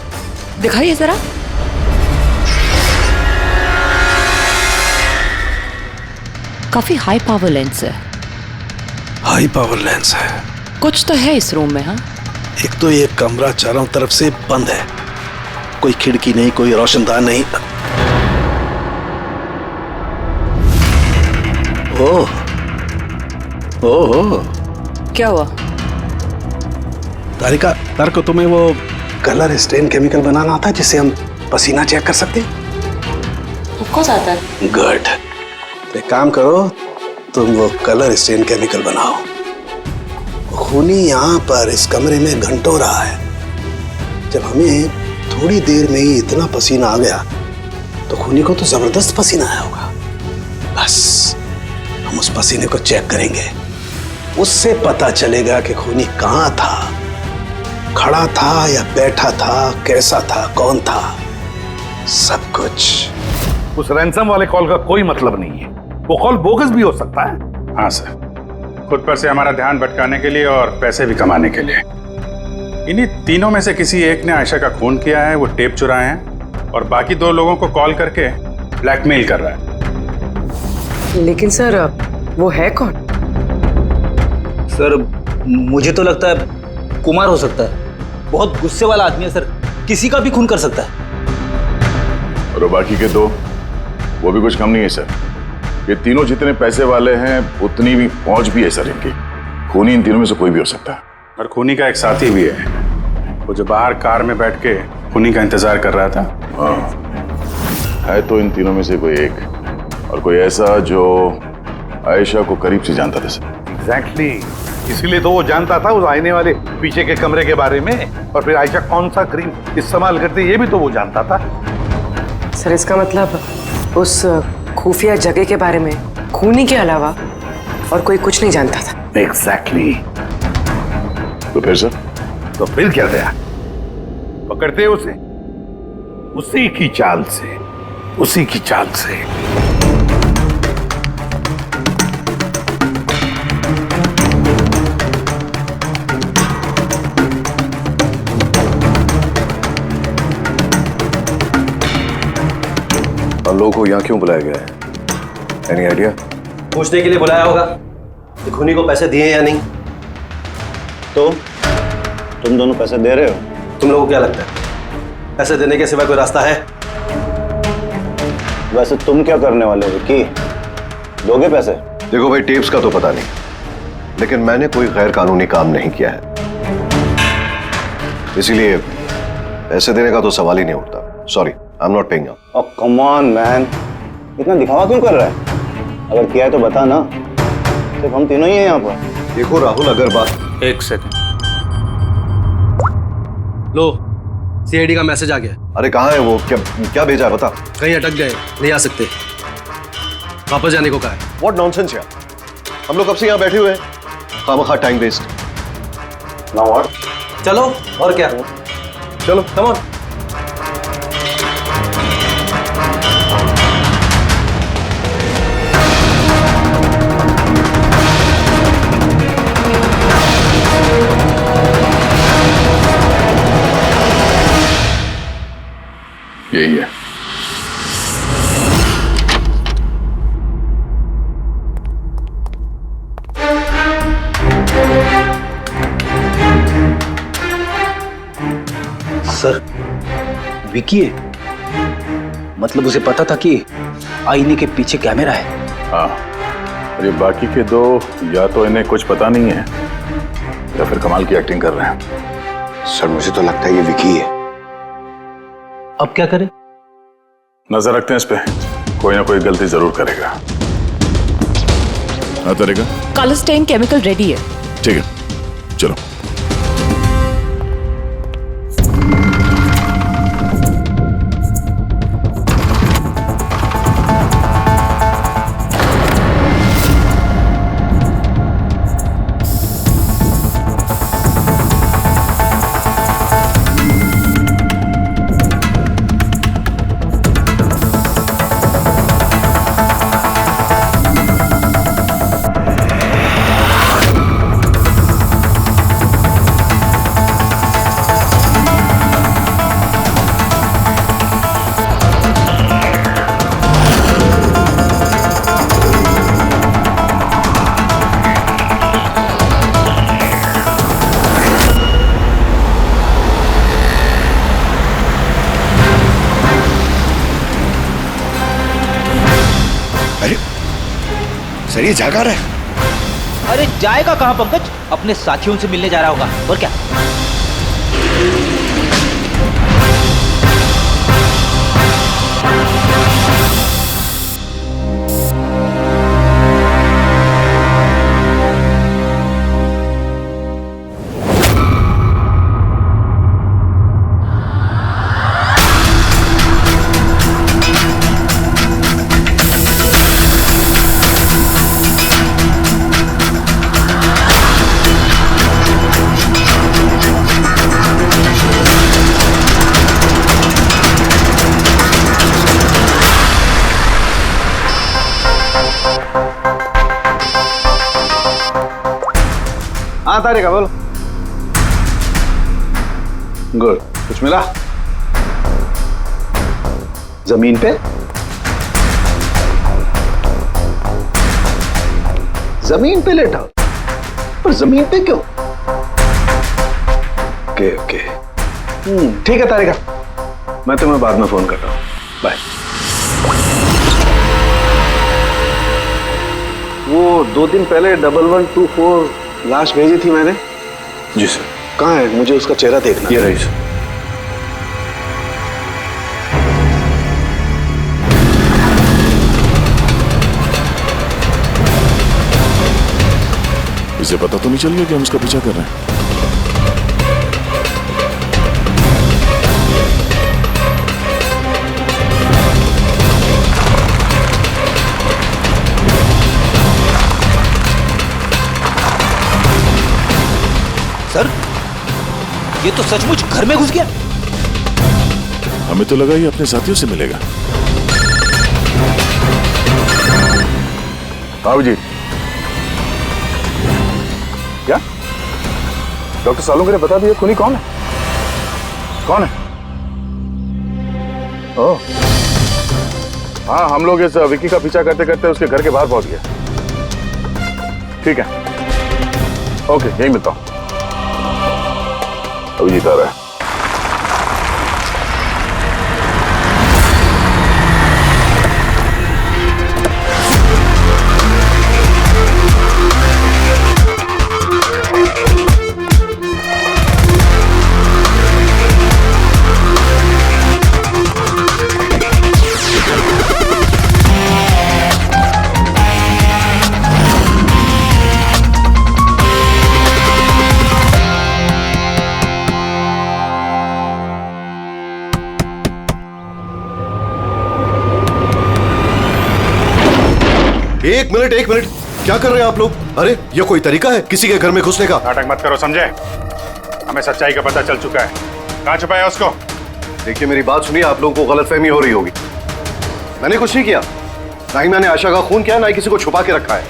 दिखाइए जरा। काफी हाई पावर लेंस है। हाई पावर लेंस है? कुछ तो है इस रूम में। हाँ, एक तो ये कमरा चारों तरफ से बंद है, कोई खिड़की नहीं, कोई रोशनदान नहीं। ओह, क्या हुआ? तारिका, को तुम्हें वो कलर स्टेन केमिकल बनाना आता है जिससे हम पसीना चेक कर सकते हैं? ऑफ कोर्स आता है। गुड। एक काम करो, तुम वो कलर स्टेन केमिकल बनाओ। खूनी यहाँ पर इस कमरे में घंटों रहा है। जब हमें थोड़ी देर में ही इतना पसीना आ गया तो खूनी को तो जबरदस्त पसीना आया होगा। बस हम उस पसीने को चेक करेंगे, उससे पता चलेगा कि खूनी कहाँ था, खड़ा था या बैठा था, कैसा था, कौन था, सब कुछ। उस रैंसम वाले कॉल का कोई मतलब नहीं है। वो कॉल बोगस भी हो सकता है। हाँ सर, खुद पर से हमारा ध्यान भटकाने के लिए और पैसे भी कमाने के लिए। इन्हीं तीनों में से किसी एक ने आयशा का खून किया है, वो टेप चुराए हैं और बाकी 2 लोगों को कॉल करके ब्लैकमेल कर रहा है। लेकिन सर, वो है कौन? सर, मुझे तो लगता है कुमार हो सकता है। बहुत गुस्से वाला आदमी है सर, किसी का भी खून कर सकता है। और बाकी के 2, वो भी कुछ कम नहीं है सर। ये तीनों जितने पैसे वाले हैं उतनी भी पहुंच भी है सर इनकी। खूनी इन तीनों में से कोई भी हो सकता है। और खूनी का एक साथी भी है, वो जो बाहर कार में बैठ के खूनी का इंतजार कर रहा था। हाँ, है तो इन तीनों में से कोई एक, और कोई ऐसा जो आयशा को करीब से जानता था सर। एग्जैक्टली, इसीलिए तो वो जानता था उस आईने वाले पीछे के कमरे के बारे में, और फिर आयशा कौन सा क्रीम इस्तेमाल करती है ये भी तो वो जानता था। सर, इसका मतलब उस खुफिया जगह के बारे में खूनी के अलावा और कोई कुछ नहीं जानता था। एग्जैक्टली। तो फिर सर? तो फिर क्या गया? पकड़ते उसे, उसी की चाल से, उसी की चाल से। हम लोगों को यहाँ क्यों बुलाया गया है? Any idea? पूछने के लिए बुलाया होगा कि खूनी को पैसे दिए या नहीं। तो तुम दोनों पैसे दे रहे हो? तुम लोगों को क्या लगता है पैसे देने के सिवा कोई रास्ता है? वैसे तुम क्या करने वाले हो कि दोगे पैसे? देखो भाई, टेप्स का तो पता नहीं, लेकिन मैंने कोई गैर कानूनी काम नहीं किया है, इसीलिए पैसे देने का तो सवाल ही नहीं उठता। Sorry, I am not paying up. Oh come on man, इतना दिखावा क्यों कर रहा है? अगर किया है तो बता ना, सिर्फ हम तीनों ही हैं यहाँ पर। देखो राहुल, अगर बात... एक सेकंड, लो सीआईडी का मैसेज आ गया। अरे कहाँ है वो? क्या भेजा है बता। कहीं अटक गए, नहीं आ सकते, वापस जाने को कहा है। व्हाट नॉनसेंस यार, हम लोग कब से यहाँ बैठे हुए हैं, खामखा टाइम वेस्ट। Now what? चलो, और क्या, चलो कम ऑन। यही है। सर, विकी है? मतलब उसे पता था कि आईने के पीछे कैमरा है? हाँ, और ये बाकी के दो या तो इन्हें कुछ पता नहीं है या फिर कमाल की एक्टिंग कर रहे हैं। सर मुझे तो लगता है ये विकी है। अब क्या करें? नजर रखते हैं इस पे, कोई ना कोई गलती जरूर करेगा। हाँ तरीका, कॉलोस्टेन केमिकल रेडी है। ठीक है, चलो। सर ये जागा रहा है। अरे जाएगा कहाँ पंकज? अपने साथियों से मिलने जा रहा होगा, और क्या? हाँ तारिका बोलो। गुड, कुछ मिला? जमीन पे? जमीन पे लेटा? पर जमीन पे क्यों? ओके ओके, ठीक है तारिका, मैं तुम्हें बाद में फोन करता हूँ। बाय। वो 2 दिन पहले 1124 लाश भेजी थी मैंने। जी सर। कहाँ है? मुझे उसका चेहरा देखना। ये रही सर। इसे पता तो नहीं चल गया कि हम उसका पीछा कर रहे हैं? सर, ये तो सचमुच घर में घुस गया। हमें तो लगा ये अपने साथियों से मिलेगा। बाबू जी, क्या डॉक्टर सालुंके ने बता दिया खूनी कौन है? कौन है? ओह, हाँ, हम लोग इस विकी का पीछा करते करते उसके घर के बाहर पहुंच गए। ठीक है, ओके, यही मिलता हूं। अभिजीत आ रहा है। एक मिनट, क्या कर रहे हैं आप लोग? अरे ये कोई तरीका है किसी के घर में घुसने का? नाटक मत करो, समझे? हमें सच्चाई का पता चल चुका है। कहाँ छुपाया उसको? देखिए मेरी बात सुनिए, आप लोगों को गलतफहमी हो रही होगी। मैंने कुछ नहीं किया, ना ही मैंने आयशा का खून किया, ना ही किसी को छुपा के रखा है।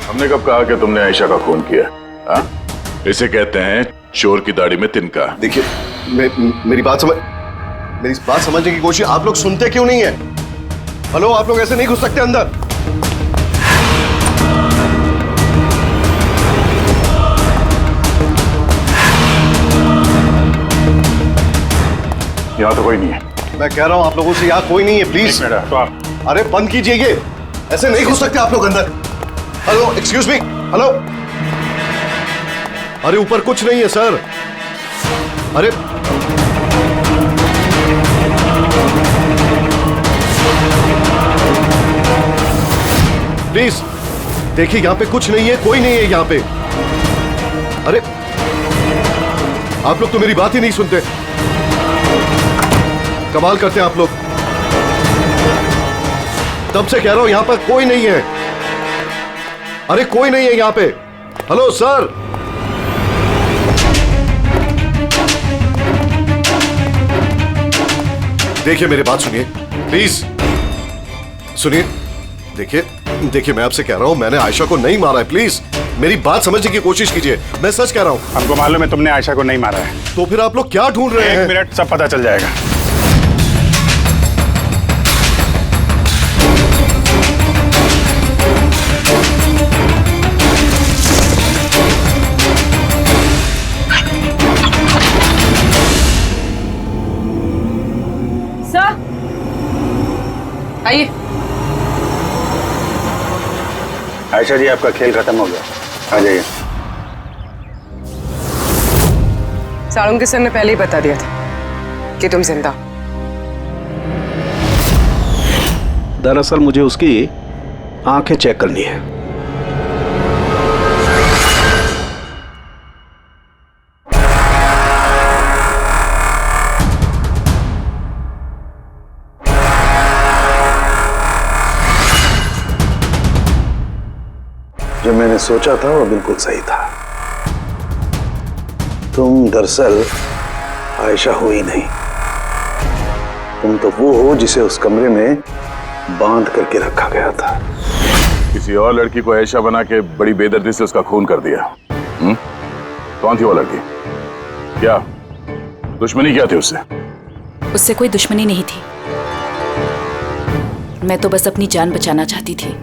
हमने कब कहा कि तुमने आयशा का खून किया? हाँ? इसे कहते हैं चोर की दाढ़ी में तिनका। देखिए मेरी बात समझ, मेरी बात समझने की कोशिश, आप लोग सुनते क्यों नहीं है? हेलो, आप लोग ऐसे नहीं घुस सकते अंदर। यहाँ तो कोई नहीं है। मैं कह रहा हूँ आप लोगों से यहाँ कोई नहीं है, प्लीज। तो आप अरे बंद कीजिए ये, ऐसे नहीं घुस सकते आप लोग अंदर। Hello, excuse me, hello. अरे ऊपर कुछ नहीं है सर। अरे प्लीज देखिए, यहाँ पे कुछ नहीं है, कोई नहीं है यहाँ पे। अरे आप लोग तो मेरी बात ही नहीं सुनते, कमाल करते हैं आप लोग। तब से कह रहा हूं यहां पर कोई नहीं है। अरे कोई नहीं है यहां पे। Hello sir. देखिए मेरी बात सुनिए प्लीज, सुनिए। देखिए मैं आपसे कह रहा हूं, मैंने आयशा को नहीं मारा है, प्लीज मेरी बात समझने की कोशिश कीजिए। मैं सच कह रहा हूं। हमको मालूम है तुमने आयशा को नहीं मारा है। तो फिर आप लोग क्या ढूंढ रहे हैं? 1 मिनट, सब पता चल जाएगा। सर आइए। आयशा जी, आपका खेल खत्म हो गया, आ जाइए। साळुंके के सर ने पहले ही बता दिया था कि तुम जिंदा। दरअसल मुझे उसकी आंखें चेक करनी है। जो मैंने सोचा था वो बिल्कुल सही था। तुम दरअसल आयशा हो ही नहीं, तुम तो वो हो जिसे उस कमरे में बांध करके रखा गया था। किसी और लड़की को आयशा बना के बड़ी बेदर्दी से उसका खून कर दिया। कौन थी वो लड़की? क्या दुश्मनी क्या थी उससे? उससे कोई दुश्मनी नहीं थी। मैं तो बस अपनी जान बचाना चाहती थी।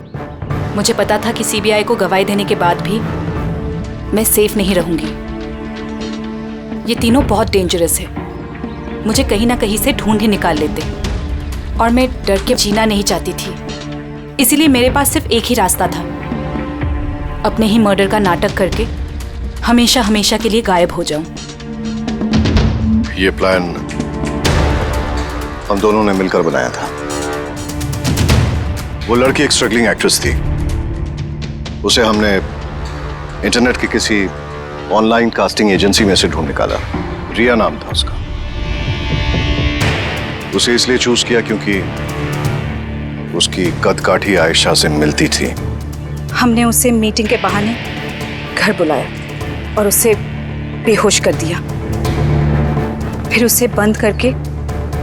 मुझे पता था कि सीबीआई को गवाही देने के बाद भी मैं सेफ नहीं रहूंगी। ये तीनों बहुत डेंजरस है, मुझे कहीं ना कहीं से ढूंढ ही निकाल लेते और मैं डर के जीना नहीं चाहती थी। इसीलिए मेरे पास सिर्फ एक ही रास्ता था, अपने ही मर्डर का नाटक करके हमेशा हमेशा के लिए गायब हो जाऊं। ये प्लान हम दोनों ने मिलकर बनाया था। वो लड़की एक स्ट्रगलिंग एक्ट्रेस थी, उसे हमने इंटरनेट की किसी ऑनलाइन कास्टिंग एजेंसी में से ढूंढ निकाला। रिया नाम था उसका। उसे इसलिए चूज किया क्योंकि उसकी कद-काठी आयशा से मिलती थी। हमने उसे मीटिंग के बहाने घर बुलाया और उसे बेहोश कर दिया, फिर उसे बंद करके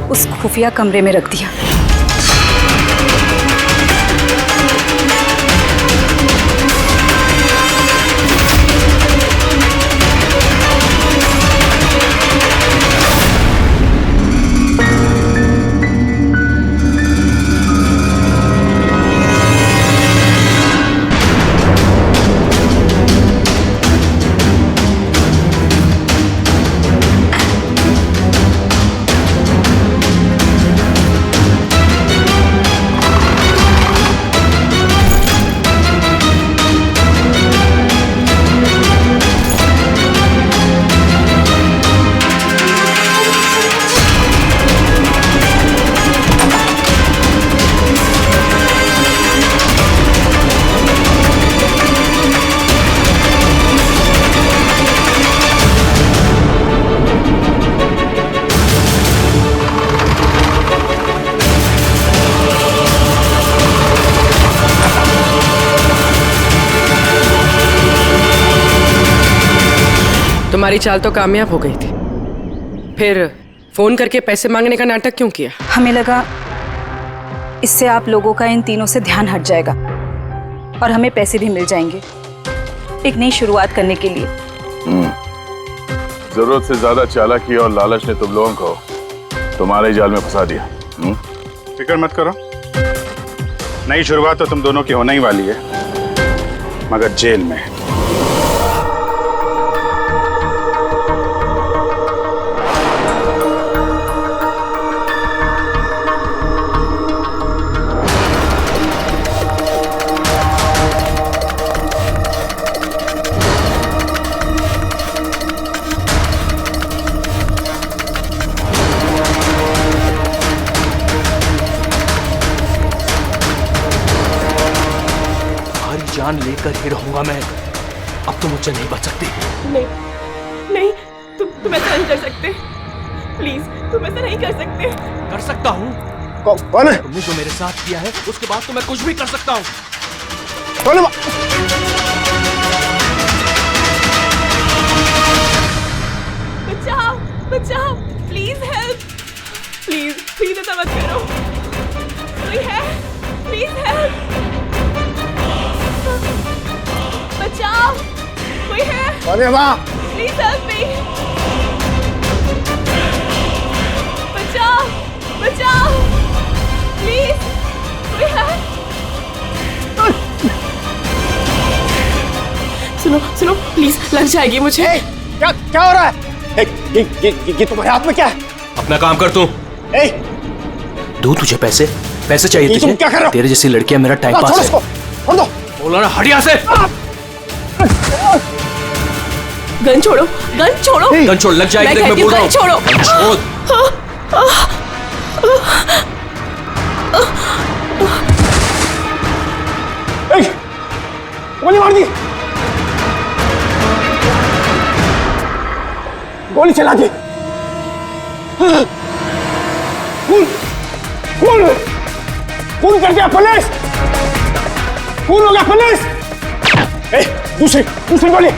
उस खुफिया कमरे में रख दिया। तुम्हारी चाल तो कामयाब हो गई थी, फिर फोन करके पैसे मांगने का नाटक क्यों किया? हमें लगा इससे आप लोगों का इन तीनों से ध्यान हट जाएगा और हमें पैसे भी मिल जाएंगे एक नई शुरुआत करने के लिए। जरूरत से ज्यादा चालाकी और लालच ने तुम लोगों को तुम्हारे जाल में फंसा दिया। फिक्र मत करो, नई शुरुआत तो तुम दोनों की होने ही वाली है, मगर जेल में। जान लेकर ही रहूंगा मैं। अब तुम मुझसे नहीं बच सकती। नहीं नहीं, तुम ऐसा नहीं कर सकते। प्लीज, तुम ऐसा नहीं कर सकते। कर सकता हूँ। कौन है? तुमने जो मेरे साथ किया है उसके बाद तो मैं कुछ भी कर सकता हूँ। कौन है? बचाओ बचाओ, प्लीज हेल्प, प्लीज प्लीज ऐसा मत करो। कोई है? प्लीज हेल्प, बचाओ, कोई है? कौन है वहाँ? प्लीज हेल्प मी, बचाओ बचाओ, प्लीज, कोई है? सुनो सुनो, प्लीज, लग जाएगी मुझे। क्या क्या हो रहा है? ये तुम्हारे हाथ में क्या है? अपना काम कर तू। दूं तुझे पैसे? पैसे चाहिए तुझे? तुम क्या कर रहे हो? तेरे जैसी लड़कियां मेरा टाइम पास है। छोड़ दो। बोला ना, हट यहाँ से। गन छोड़ो, गन छोड़ो। गन छोड़, लग जाएगी। मैं बोल रहा हूँ, छोड़ो। गोली मार दी, गोली चला दी। खून कर दिया पुलिस, खून हो गया पुलिस। दूसरी गोली।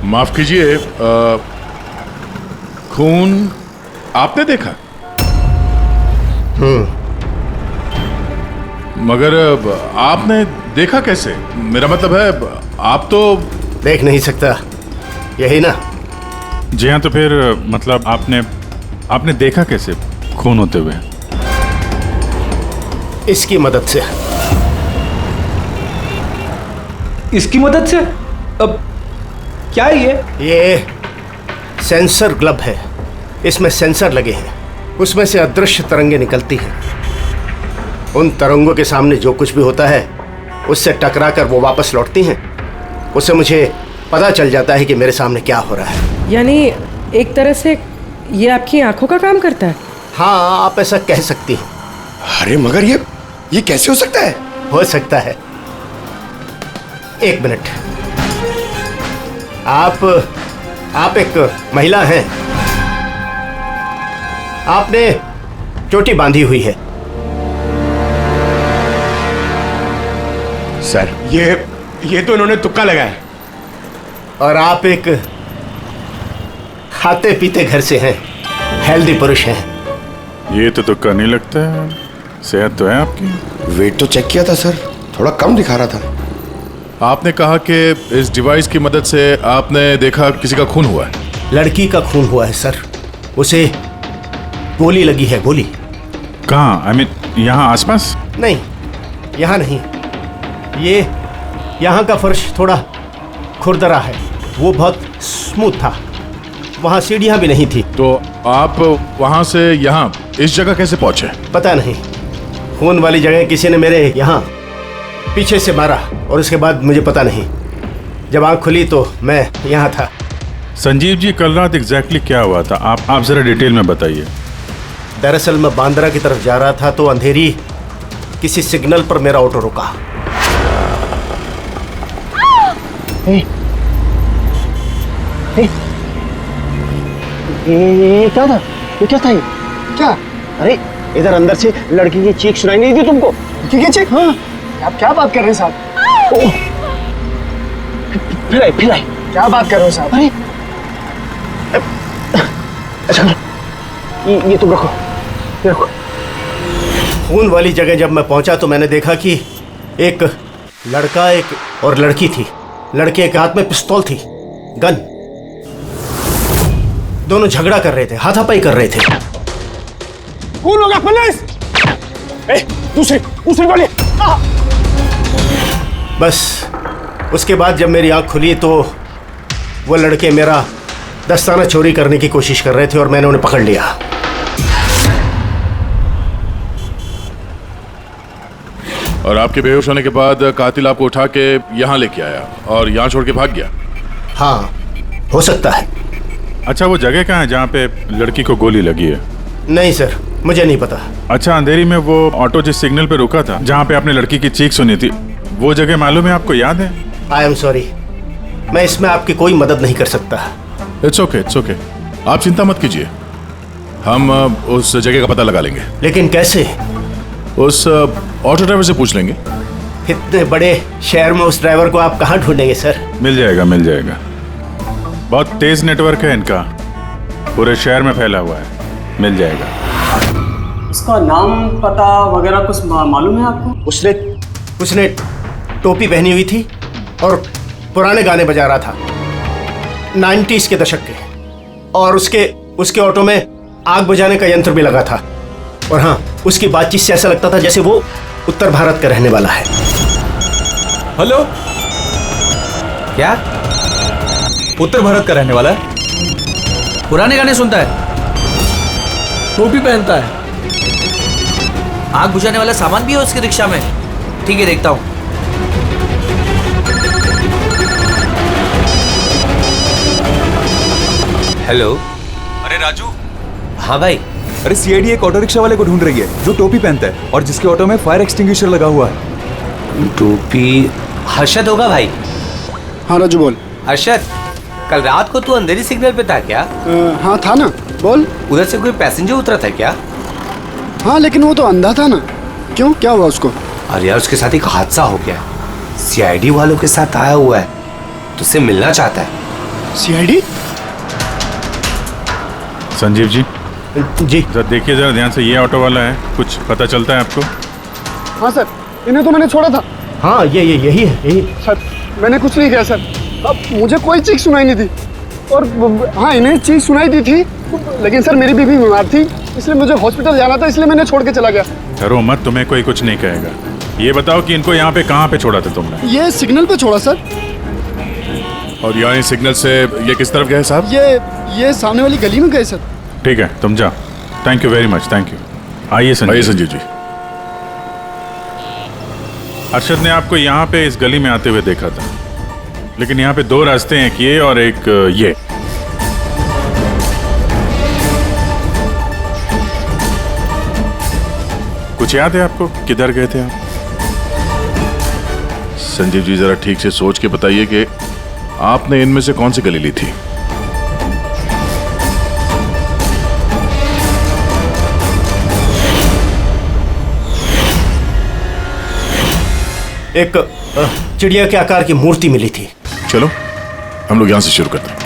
माफ कीजिए, खून आपने देखा? मगर आपने देखा कैसे? मेरा मतलब है आप तो देख नहीं सकता, यही ना? जी हाँ, तो फिर मतलब आपने देखा कैसे खून होते हुए? इसकी मदद से। इसकी मदद से? अब क्या है ये सेंसर ग्लब है, इसमें सेंसर लगे हैं, उसमें से अदृश्य तरंगे निकलती हैं। उन तरंगों के सामने जो कुछ भी होता है उससे टकरा कर वो वापस लौटती हैं। उससे मुझे पता चल जाता है कि मेरे सामने क्या हो रहा है। यानी एक तरह से ये आपकी आंखों का काम करता है? हाँ, आप ऐसा कह सकती हैं। अरे मगर ये कैसे हो सकता है? हो सकता है। एक मिनट, आप एक महिला हैं, आपने चोटी बांधी हुई है। सर, ये तो इन्होंने तुक्का लगाया। और आप एक खाते पीते घर से हैं, हेल्दी पुरुष हैं। ये तो तुक्का नहीं लगता है, सेहत तो है आपकी। वेट तो चेक किया था सर, थोड़ा कम दिखा रहा था। आपने कहा कि इस डिवाइस की मदद से आपने देखा किसी का खून हुआ है। लड़की का खून हुआ है सर, उसे गोली लगी है। गोली कहाँ? आई मीन यहाँ आसपास? नहीं, यहाँ नहीं। ये यहाँ का फर्श थोड़ा खुरदरा है, वो बहुत स्मूथ था, वहाँ सीढ़ियाँ भी नहीं थी। तो आप वहाँ से यहाँ इस जगह कैसे पहुँचे? पता नहीं, खून वाली जगह किसी ने मेरे यहाँ पीछे से मारा और उसके बाद मुझे पता नहीं। जब आँख खुली तो मैं यहाँ था। संजीव जी, कल रात एग्जैक्टली क्या हुआ था? आप जरा डिटेल में बताइए। दरअसल मैं बांद्रा की तरफ जा रहा था तो अंधेरी किसी सिग्नल पर मेरा ऑटो रुका। ये क्या था? ये क्या था? ये क्या? अरे इधर अंदर से लड़की की चीख सुनाई नहीं दी तुमको? की चीख? हाँ, आप क्या बात कर रहे हैं साहब? ओह, फिर आए क्या बात कर रहे हो साहब? अरे अच्छा ये तुम रखो, ये रखो। खून वाली जगह जब मैं पहुंचा तो मैंने देखा कि एक लड़का एक और लड़की थी। लड़के के हाथ में पिस्तौल थी, गन। दोनों झगड़ा कर रहे थे, हाथापाई कर रहे थे। कौन होगा? पुलिस! दूसरी गोली! बस उसके बाद जब मेरी आंख खुली तो वो लड़के मेरा दस्ताना चोरी करने की कोशिश कर रहे थे और मैंने उन्हें पकड़ लिया। और आपके बेहोश होने के बाद कातिल आपको उठा के यहाँ लेके आया और यहाँ छोड़ के भाग गया? हाँ, हो सकता है। अच्छा, वो जगह कहाँ है जहाँ पे लड़की को गोली लगी है? नहीं सर, मुझे नहीं पता। अच्छा, अंधेरी में वो ऑटो जिस सिग्नल पे रुका था, जहाँ पे आपने लड़की की चीख सुनी थी, वो जगह मालूम है आपको? याद है? आई एम सॉरी, मैं इसमें आपकी कोई मदद नहीं कर सकता। It's okay. आप चिंता मत कीजिए, हम उस जगह का पता लगा लेंगे। लेकिन कैसे? उस ऑटो ड्राइवर से पूछ लेंगे। इतने बड़े शहर में उस ड्राइवर को आप कहाँ ढूंढेंगे सर? मिल जाएगा। बहुत तेज नेटवर्क है इनका, पूरे शहर में फैला हुआ है, मिल जाएगा। उसका नाम पता वगैरह कुछ मालूम है आपको? उसने टोपी पहनी हुई थी और पुराने गाने बजा रहा था, 90s के दशक के। और उसके ऑटो में आग बुझाने का यंत्र भी लगा था। और हाँ, उसकी बातचीत से ऐसा लगता था जैसे वो उत्तर भारत का रहने वाला है। हेलो, क्या उत्तर भारत का रहने वाला है? पुराने गाने सुनता है, टोपी पहनता है, आग बुझाने वाला सामान भी है उसके रिक्शा में। ठीक है, देखता हूँ। हेलो। अरे राजू। हाँ भाई। अरे सीआईडी एक ऑटो रिक्शा वाले को ढूंढ रही है जो टोपी पहनता है और जिसके ऑटो में फायर एक्सटिंग्विशर लगा हुआ है। टोपी हर्षद होगा भाई। हाँ राजू बोल। हर्षद, कल रात को तू अंधेरी सिग्नल पे था क्या? हाँ था ना, बोल। उधर से कोई पैसेंजर उतरा था क्या? हाँ, लेकिन वो तो अंधा था ना। क्यों, क्या हुआ उसको? अरे यार, उसके साथ एक हादसा हो गया। सीआईडी वालों के साथ आया हुआ है, तुझसे मिलना चाहता है। सीआईडी? संजीव जी जरा देखिए, जरा ध्यान से। ये ऑटो वाला है, कुछ पता चलता है आपको? हाँ सर, इन्हें तो मैंने छोड़ा था। हाँ, यही है। सर, मैंने कुछ नहीं किया सर। अब मुझे कोई चीख सुनाई नहीं थी। और हाँ, इन्हें चीख सुनाई दी थी, लेकिन सर मेरी बीवी बीमार थी, इसलिए मुझे हॉस्पिटल जाना था, इसलिए मैंने छोड़ के चला गया। डरो मत, तुम्हें कोई कुछ नहीं कहेगा। ये बताओ कि इनको यहाँ पे कहाँ पे छोड़ा था तुमने? ये सिग्नल पे छोड़ा सर। और यहाँ सिग्नल से ये किस तरफ गए साहब? ये सामने वाली गली में गए सर। ठीक है, तुम जाओ। Thank you very much, thank you. आइए संजीव जी। अरशद ने आपको यहाँ पे इस गली में आते हुए देखा था, लेकिन यहाँ पे दो रास्ते हैं, एक ये और एक ये। कुछ याद है आपको, किधर गए थे आप? संजीव जी, जरा ठीक से सोच के बताइए कि आपने इनमें से कौन सी गली ली थी? एक चिड़िया के आकार की मूर्ति मिली थी। चलो हम लोग यहां से शुरू करते हैं।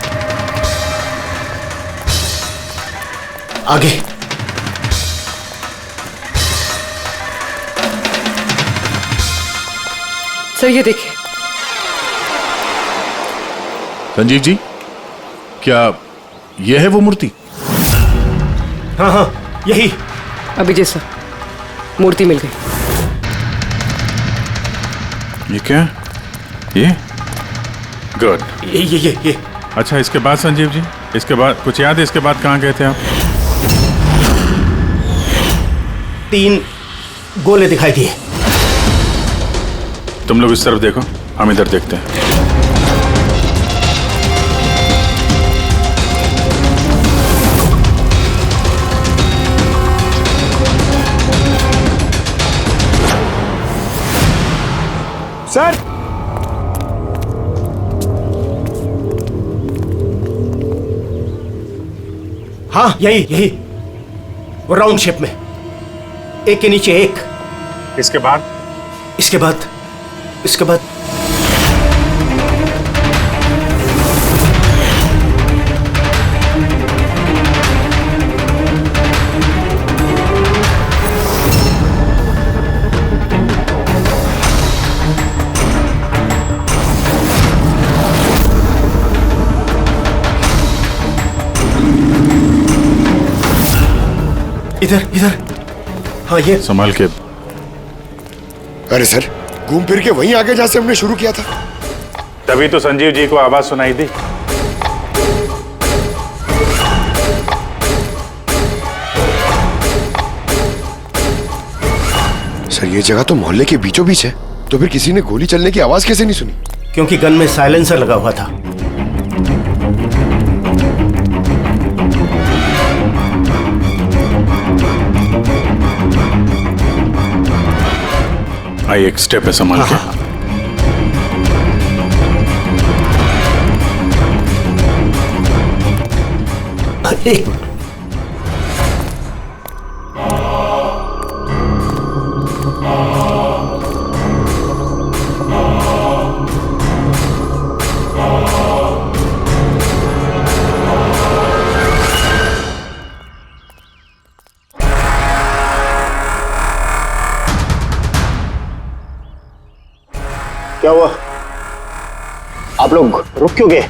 आगे। सर ये देखिए। संजीव जी, क्या यह है वो मूर्ति? हाँ, यही। अभिजीत सर, मूर्ति मिल गई। ये क्या? ये गुड। ये अच्छा, इसके बाद संजीव जी, इसके बाद कुछ याद है? इसके बाद कहाँ गए थे आप? 3 गोले दिखाई दिए। तुम लोग इस तरफ देखो, हम इधर देखते हैं। सर, हाँ यही वो राउंड शेप में, एक के नीचे एक। इसके बाद इसके बाद इधर। हाँ, ये संभाल के। अरे सर, घूम फिर के वहीं आगे जहां से हमने शुरू किया था। तभी तो संजीव जी को आवाज सुनाई दी। सर, ये जगह तो मोहल्ले के बीचों बीच है, तो फिर किसी ने गोली चलने की आवाज कैसे नहीं सुनी? क्योंकि गन में साइलेंसर लगा हुआ था। आई एक स्टेप है, संभाल के। एक मिनट। क्या हुआ? आप लोग रुक क्यों गए?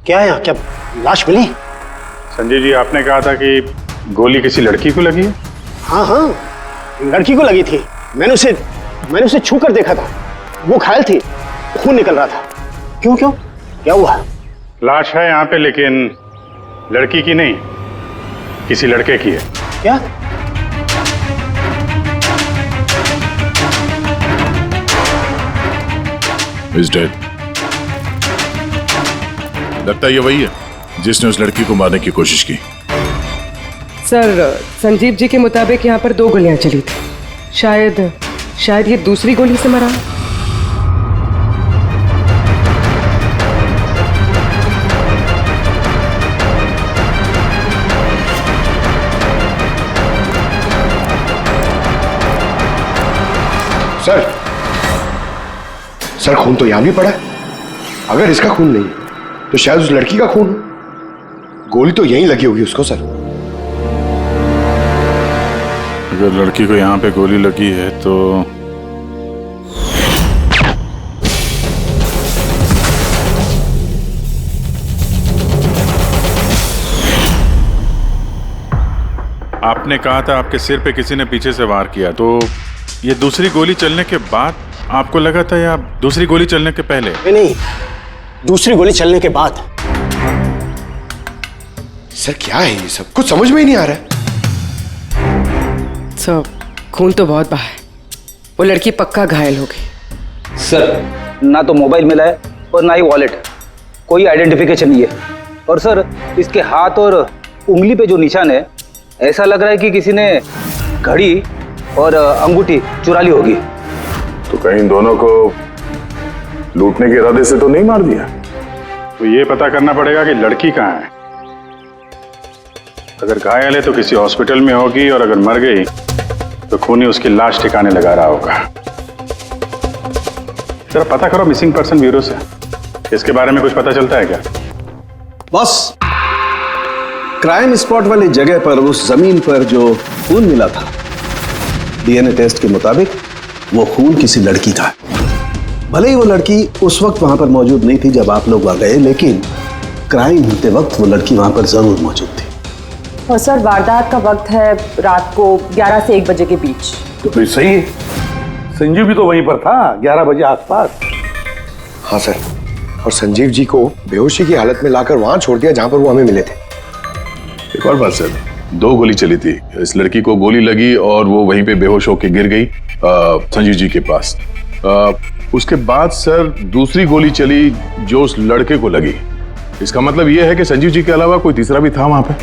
क्या है यहाँ? क्या लाश मिली? संजय जी, आपने कहा था कि गोली किसी लड़की को लगी है। हाँ, लड़की को लगी थी। मैंने उसे छू कर देखा था। वो घायल थी, खून निकल रहा था। क्यों क्या हुआ? लाश है यहाँ पे, लेकिन लड़की की नहीं, किसी लड़के की है। क्या? He's dead. लगता है ये वही है जिसने उस लड़की को मारने की कोशिश की। सर, संजीव जी के मुताबिक यहाँ पर 2 गोलियां चली थी। शायद ये दूसरी गोली से मरा। सर, खून तो यहां भी पड़ा है। अगर इसका खून नहीं है तो शायद उस लड़की का खून हो। गोली तो यहीं लगी होगी उसको। सर, अगर लड़की को यहाँ पे गोली लगी है तो आपने कहा था आपके सिर पे किसी ने पीछे से वार किया, तो ये दूसरी गोली चलने के बाद आपको लगा था या दूसरी गोली चलने के पहले? नहीं, दूसरी गोली चलने के बाद। सर, क्या है ये सब? कुछ समझ में ही नहीं आ रहा है। सर, खून तो बहुत बहा है। वो लड़की पक्का घायल हो गई। सर, ना तो मोबाइल मिला है और ना ही वॉलेट। कोई आइडेंटिफिकेशन नहीं है। और सर, इसके हाथ और उंगली पे जो निशान है, ऐसा लग रहा है कि किसी ने घड़ी और अंगूठी चुरा ली होगी। तो कहीं इन दोनों को लूटने के इरादे से तो नहीं मार दिया? तो ये पता करना पड़ेगा कि लड़की कहाँ है। अगर घायल है तो किसी हॉस्पिटल में होगी, और अगर मर गई तो खूनी उसकी लाश ठिकाने लगा रहा होगा। जरा पता करो मिसिंग पर्सन ब्यूरो से, इसके बारे में कुछ पता चलता है क्या? बस, क्राइम स्पॉट वाली जगह पर उस जमीन पर जो खून मिला था, डीएनए टेस्ट के मुताबिक वो खून किसी लड़की का है। भले ही वो लड़की उस वक्त वहां पर मौजूद नहीं थी जब आप लोग वहां गए, लेकिन क्राइम होते वक्त वो लड़की वहां पर जरूर मौजूद थी। और सर, वारदात का वक्त है रात को 11 से 1 बजे के बीच। तो फिर सही है, संजीव भी तो वहीं पर था 11 बजे आसपास। हाँ सर, और संजीव जी को बेहोशी की हालत में लाकर वहां छोड़ दिया जहां पर वो हमें मिले थे। एक और बात सर, 2 गोली चली थी। इस लड़की को गोली लगी और वो वहीं पे बेहोश होकर गिर गई संजीव जी के पास। उसके बाद सर दूसरी गोली चली जो उस लड़के को लगी। इसका मतलब ये है कि संजीव जी के अलावा कोई तीसरा भी था वहां पे,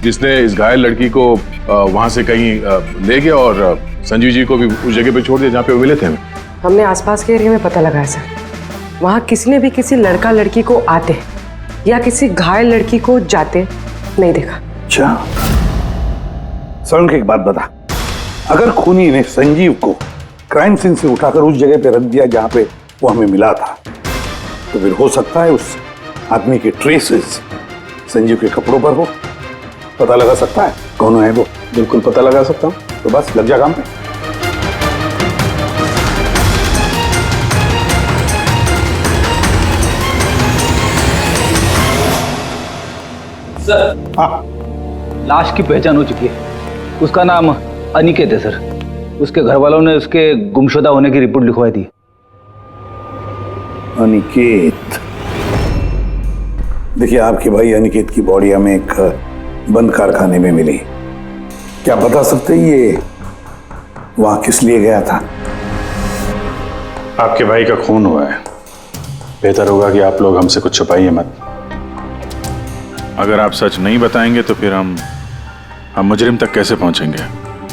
जिसने इस घायल लड़की को वहां से कहीं ले गया और संजीव जी को भी उस जगह पे छोड़ दिया जहाँ पे वो मिले थे। हमने आसपास के एरिया में पता लगाया सर, वहां किसी ने भी किसी लड़का लड़की को आते या किसी घायल लड़की को जाते नहीं देखा। अच्छा, सर, एक बात बता, अगर खूनी ने संजीव को क्राइम सीन से उठाकर उस जगह पे रख दिया जहां पे वो हमें मिला था, तो फिर हो सकता है उस आदमी के ट्रेसेस संजीव के कपड़ों पर हो। पता लगा सकता है कौन है वो? बिल्कुल पता लगा सकता हूँ। तो बस लग जा काम पे। सर, हाँ, लाश की पहचान हो चुकी है। उसका नाम अनिकेत है सर। उसके घर वालों ने उसके गुमशुदा होने की रिपोर्ट लिखवाई थी। अनिकेत, देखिए आपके भाई अनिकेत की बॉडी हमें एक बंद कारखाने में मिली। क्या बता सकते हैं ये वहां किस लिए गया था? आपके भाई का खून हुआ है, बेहतर होगा कि आप लोग हमसे कुछ छुपाइए मत। अगर आप सच नहीं बताएंगे तो फिर हम मुजरिम तक कैसे पहुंचेंगे?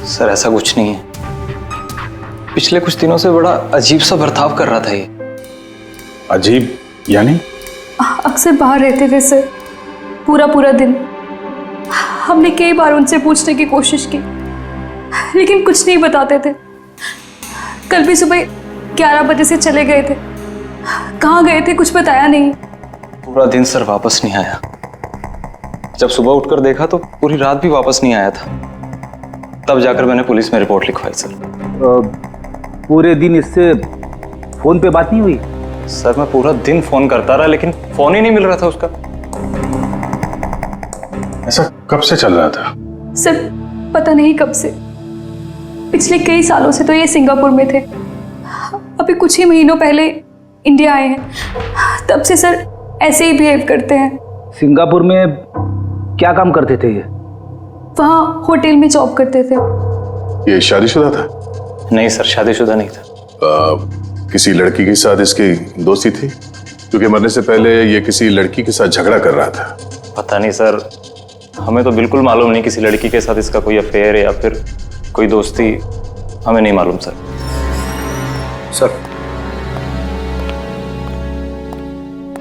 सर ऐसा कुछ नहीं है। पिछले कुछ दिनों से बड़ा अजीब सा बर्ताव कर रहा था ये। अजीब यानी? अक्सर बाहर रहते थे सर, पूरा दिन। हमने कई बार उनसे पूछने की कोशिश की, लेकिन कुछ नहीं बताते थे। कल भी सुबह 11 बजे से चले गए थे। कहाँ गए थे कुछ बताया नहीं। पूरा दिन सर वापस नहीं आया। जब सुबह उठकर देखा तो पूरी रात भी वापस नहीं आया था। तब जाकर मैंने पुलिस में रिपोर्ट लिखवाई सर। पूरे दिन इससे फोन पे बात नहीं हुई? सर मैं पूरा दिन फोन करता रहा, लेकिन फोन ही नहीं मिल रहा था उसका। ऐसा कब से चल रहा था? सर पता नहीं कब से। पिछले कई सालों से तो ये सिंगापुर में थे। अभी कुछ ही महीनों पहले इंडिया आए हैं। तब से सर ऐसे ही बिहेव करते हैं। सिंगापुर में क्या काम करते थे ये? वहाँ होटल में जॉब करते थे। ये शादीशुदा था? नहीं सर, शादीशुदा नहीं था। किसी लड़की के साथ इसकी दोस्ती थी? क्योंकि मरने से पहले ये किसी लड़की के साथ झगड़ा कर रहा था। पता नहीं सर, हमें तो बिल्कुल मालूम नहीं किसी लड़की के साथ इसका कोई अफेयर या फिर कोई दोस्ती, हमें नहीं मालूम सर।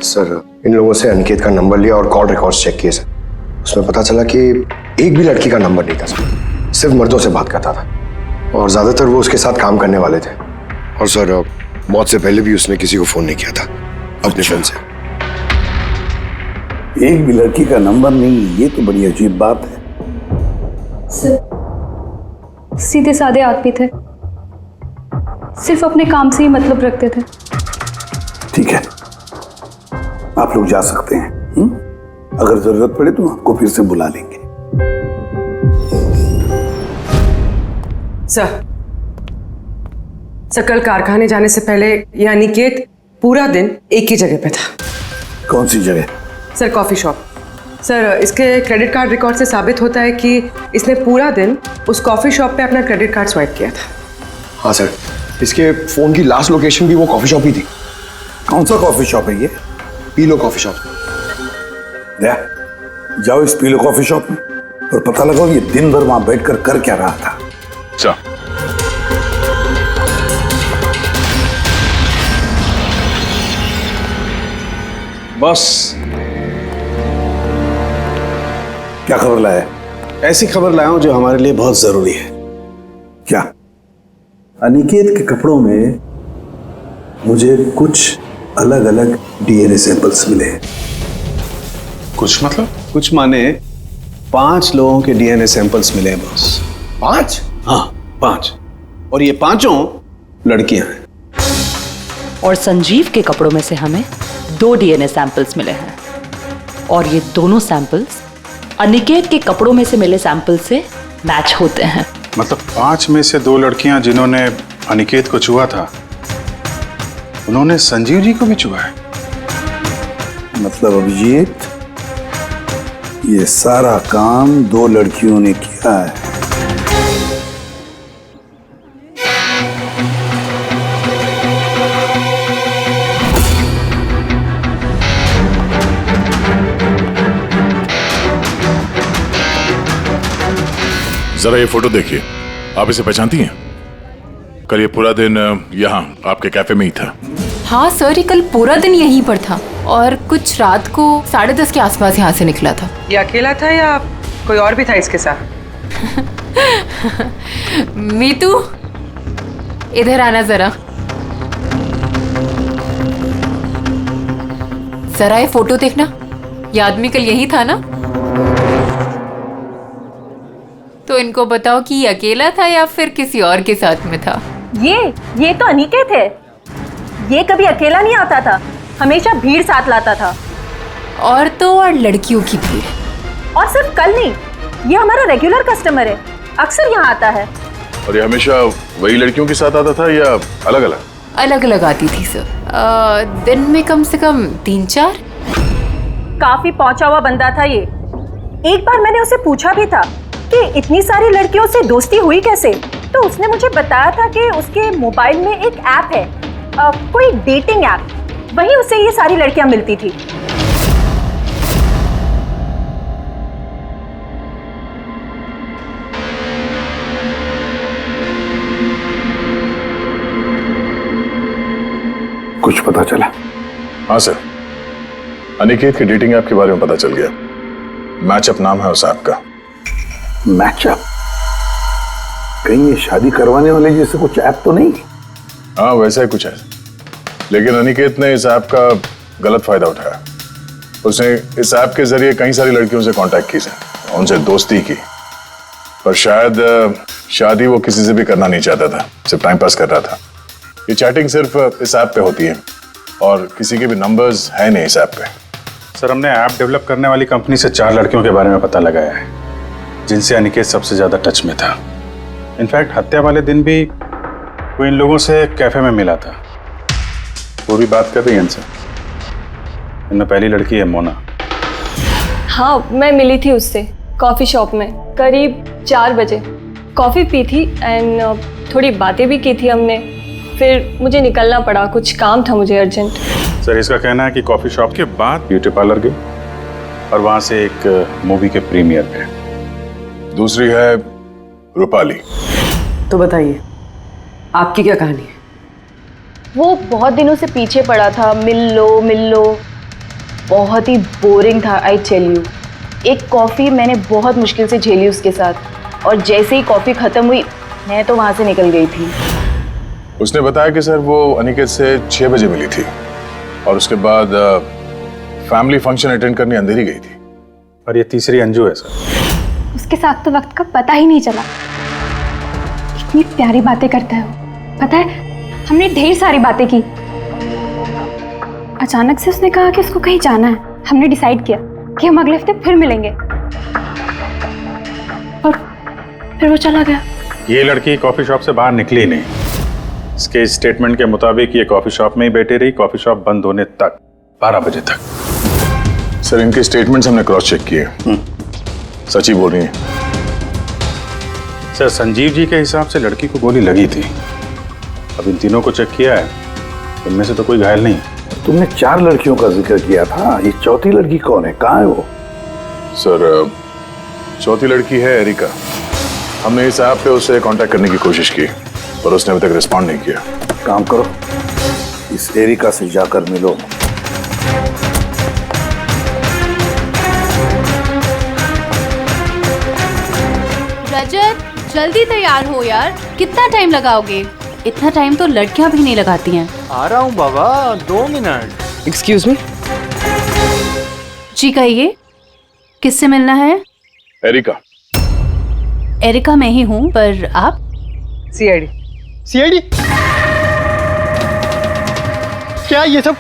सर इन लोगों से अनिकेत का नंबर लिया और कॉल रिकॉर्ड्स चेक किए सर। उसमें पता चला कि एक भी लड़की का नंबर नहीं था सर, सिर्फ मर्दों से बात करता था और ज्यादातर वो उसके साथ काम करने वाले थे। और सर मौत से पहले भी उसने किसी को फोन नहीं किया था अपने फोन से। एक भी लड़की का नंबर नहीं, ये तो बड़ी अजीब बात है। सर सीधे साधे आदमी थे, सिर्फ अपने काम से ही मतलब रखते थे। ठीक है, आप लोग जा सकते हैं। अगर जरूरत पड़े तो आपको फिर से बुला लेंगे। सर कल कारखाने जाने से पहले ये अनिकेत पूरा दिन एक ही जगह पे था। कौन सी जगह? Sir coffee shop. सर इसके क्रेडिट कार्ड रिकॉर्ड से साबित होता है कि इसने पूरा दिन उस कॉफी शॉप पे अपना क्रेडिट कार्ड स्वाइप किया था। हाँ सर, इसके फोन की लास्ट लोकेशन भी वो कॉफी शॉप ही थी। कौन सा कॉफी शॉप है ये? पीलो कॉफी शॉप। जाओ इस पीलो कॉफी शॉप में और पता लगाओ ये दिन भर वहां बैठकर कर क्या रहा था। अच्छा। बस क्या खबर लाया? ऐसी खबर लाया हूं जो हमारे लिए बहुत जरूरी है। क्या? अनिकेत के कपड़ों में मुझे कुछ अलग अलग डीएनए सैंपल्स मिले। कुछ मतलब? कुछ माने 5 लोगों के डीएनए सैंपल्स मिले हैं बॉस। 5? हाँ 5, और ये 5 लड़कियां हैं। और संजीव के कपड़ों में से हमें 2 डीएनए सैंपल्स मिले हैं, और ये दोनों सैंपल्स अनिकेत के कपड़ों में से मिले सैंपल से मैच होते हैं। मतलब 5 में से 2 लड़कियां जिन्होंने अनिकेत को छुआ था, उन्होंने संजीव जी को भी छुआ है। मतलब अभिजीत, ये सारा काम 2 लड़कियों ने किया है। जरा ये फोटो देखिए, आप इसे पहचानती हैं? कल ये पूरा दिन यहाँ आपके कैफे में ही था। हाँ सर, ये कल पूरा दिन यहीं पर था और कुछ रात को 10:30 के आसपास यहाँ से निकला था। ये अकेला था या कोई और भी था इसके साथ? मीतू, इधर आना जरा। जरा ये फोटो देखना, ये आदमी कल यही था ना? तो इनको बताओ कि ये अकेला था या फिर किसी और के साथ में था। ये तो अनिकेत है। ये कभी अकेला नहीं आता था, हमेशा भीड़ साथ लाता था। औरतों और लड़कियों की भीड़। और सिर्फ कल नहीं, ये हमारा रेगुलर कस्टमर है, अक्सर यहाँ आता है। और ये हमेशा वही लड़कियों के साथ आता था या अलग अलग? अलग अलग आती थी सर। दिन में कम से कम 3-4। काफी पहुंचा हुआ बंदा था ये। एक बार मैंने उसे पूछा भी था कि इतनी सारी लड़कियों से दोस्ती हुई कैसे, तो उसने मुझे बताया था कि उसके मोबाइल में एक ऐप है, कोई डेटिंग ऐप, वहीं उसे ये सारी लड़कियां मिलती थी। कुछ पता चला? हाँ सर, अनिकेत के डेटिंग ऐप के बारे में पता चल गया। मैचअप नाम है उस ऐप का। मैचअप? कहीं ये शादी करवाने वाले जैसे कुछ ऐप तो नहीं? हाँ वैसा ही कुछ है, लेकिन अनिकेत ने इस ऐप का गलत फायदा उठाया। उसने इस ऐप के जरिए कई सारी लड़कियों से कांटेक्ट की, उनसे दोस्ती की, पर शायद शादी वो किसी से भी करना नहीं चाहता था, सिर्फ टाइम पास कर रहा था। ये चैटिंग सिर्फ इस ऐप पे होती है और किसी के भी नंबर्स है नहीं इस ऐप पे। सर, हमने ऐप डेवलप करने वाली कंपनी से 4 लड़कियों के बारे में पता लगाया है जिनसे अनिकेत सबसे ज्यादा टच में था। इनफैक्ट हत्या वाले दिन भी वो इन लोगों से कैफे में मिला था। वो भी बात कर रही है इनसे। इनमें पहली लड़की है मोना। हाँ, मैं मिली थी उससे कॉफ़ी शॉप में करीब 4 बजे। कॉफ़ी पी थी एंड थोड़ी बातें भी की थी हमने। फिर मुझे निकलना पड़ा, कुछ काम था मुझे अर्जेंट। सर, इसका कहना है कि कॉफी शॉप के बाद ब्यूटी पार्लर गई और वहां से एक मूवी के प्रीमियर पे। दूसरी है रूपाली। तो बताइए, आपकी क्या कहानी है? वो बहुत दिनों से पीछे पड़ा था, मिल लो। बहुत ही बोरिंग था, आई टेल यू। एक कॉफ़ी मैंने बहुत मुश्किल से झेली उसके साथ, और जैसे ही कॉफ़ी ख़त्म हुई मैं तो वहाँ से निकल गई थी। उसने बताया कि सर वो अनिकेत से 6 बजे मिली थी और उसके बाद फैमिली फंक्शन अटेंड करने अंधेरी गई थी। और ये तीसरी अंजू है सर। उसके साथ तो वक्त का पता ही नहीं चला। इतनी प्यारी बातें करता है वो। पता है, हमने ढेर सारी बातें की। अचानक से उसने कहा कि उसको कहीं जाना है। हमने डिसाइड किया कि हम अगले हफ्ते फिर मिलेंगे, और फिर वो चला गया। ये लड़की कॉफी शॉप से बाहर निकली नहीं। इसके स्टेटमेंट के मुताबिक ये कॉफी शॉप में ही बैठी रही, कॉफी शॉप बंद होने तक, 12 बजे तक। सर, इनके स्टेटमेंट्स हमने क्रॉस चेक किए, सच ही बोल रही हैं। सर, संजीव जी के हिसाब से लड़की को गोली लगी थी। अब इन तीनों को चेक किया है, इनमें से तो कोई घायल नहीं। तुमने 4 लड़कियों का जिक्र किया था, ये चौथी लड़की कौन है? कहाँ है वो? सर, चौथी लड़की है एरिका। हमने इस ऐप पे उसे कांटेक्ट करने की कोशिश की पर उसने अभी तक रिस्पॉन्ड नहीं किया। काम करो, इस एरिका से जाकर मिलो। रजत, जल्दी तैयार हो यार, कितना टाइम लगाओगे? इतना टाइम तो लड़कियां भी नहीं लगाती हैं। आ रहा हूँ बाबा, 2 मिनट। Excuse me. जी कहिए, किससे मिलना है? एरिका। एरिका मैं ही हूँ, पर आप? सीआईडी। सीआईडी? क्या ये सब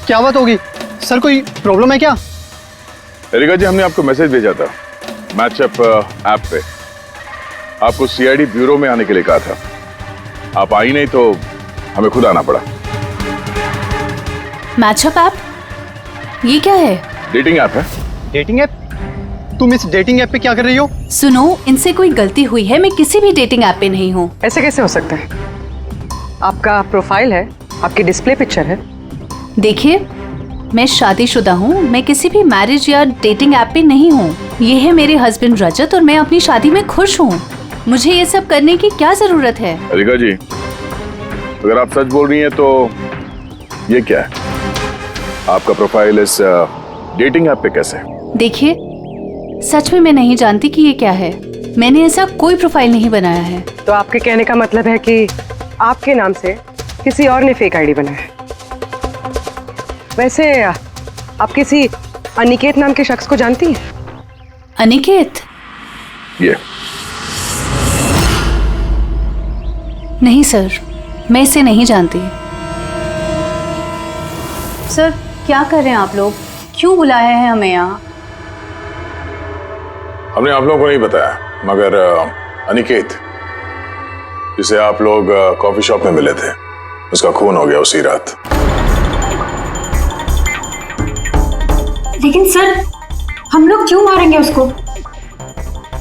क्या बात होगी सर? कोई प्रॉब्लम है क्या? एरिका जी, हमने आपको मैसेज भेजा था मैचअप ऐप पे। आपको सीआईडी ब्यूरो में आने के लिए कहा था। आप आई नहीं तो हमें खुद आना पड़ा। Matchup app? ये क्या है? डेटिंग ऐप है। Dating app? तुम इस डेटिंग ऐप पे क्या कर रही हो? सुनो, इनसे कोई गलती हुई है, मैं किसी भी डेटिंग ऐप पे नहीं हूँ। ऐसे कैसे हो सकता है? आपका प्रोफाइल है, आपकी डिस्प्ले पिक्चर है। देखिए, मैं शादीशुदा हूँ, मैं किसी भी मैरिज या डेटिंग ऐप पे नहीं हूँ। ये है मेरे हस्बैंड रजत और मैं अपनी शादी में खुश हूँ। मुझे ये सब करने की क्या जरूरत है? एरिका जी, अगर आप सच बोल रही हैं तो ये क्या है? आपका प्रोफाइल इस डेटिंग ऐप पे कैसे? देखिए, सच में मैं नहीं जानती कि ये क्या है। मैंने ऐसा कोई प्रोफाइल नहीं बनाया है। तो आपके कहने का मतलब है कि आपके नाम से किसी और ने फेक आईडी बनाया है। वैसे आप किसी अनिकेत नाम के शख्स को जानती हैं? अनिकेत? ये नहीं सर, मैं इसे नहीं जानती। सर क्या कर रहे हैं आप लोग? क्यों बुलाए हैं हमें यहाँ? हमने आप लोगों को नहीं बताया, मगर अनिकेत जिसे आप लोग कॉफी शॉप में मिले थे, उसका खून हो गया उसी रात। लेकिन सर, हम लोग क्यों मारेंगे उसको?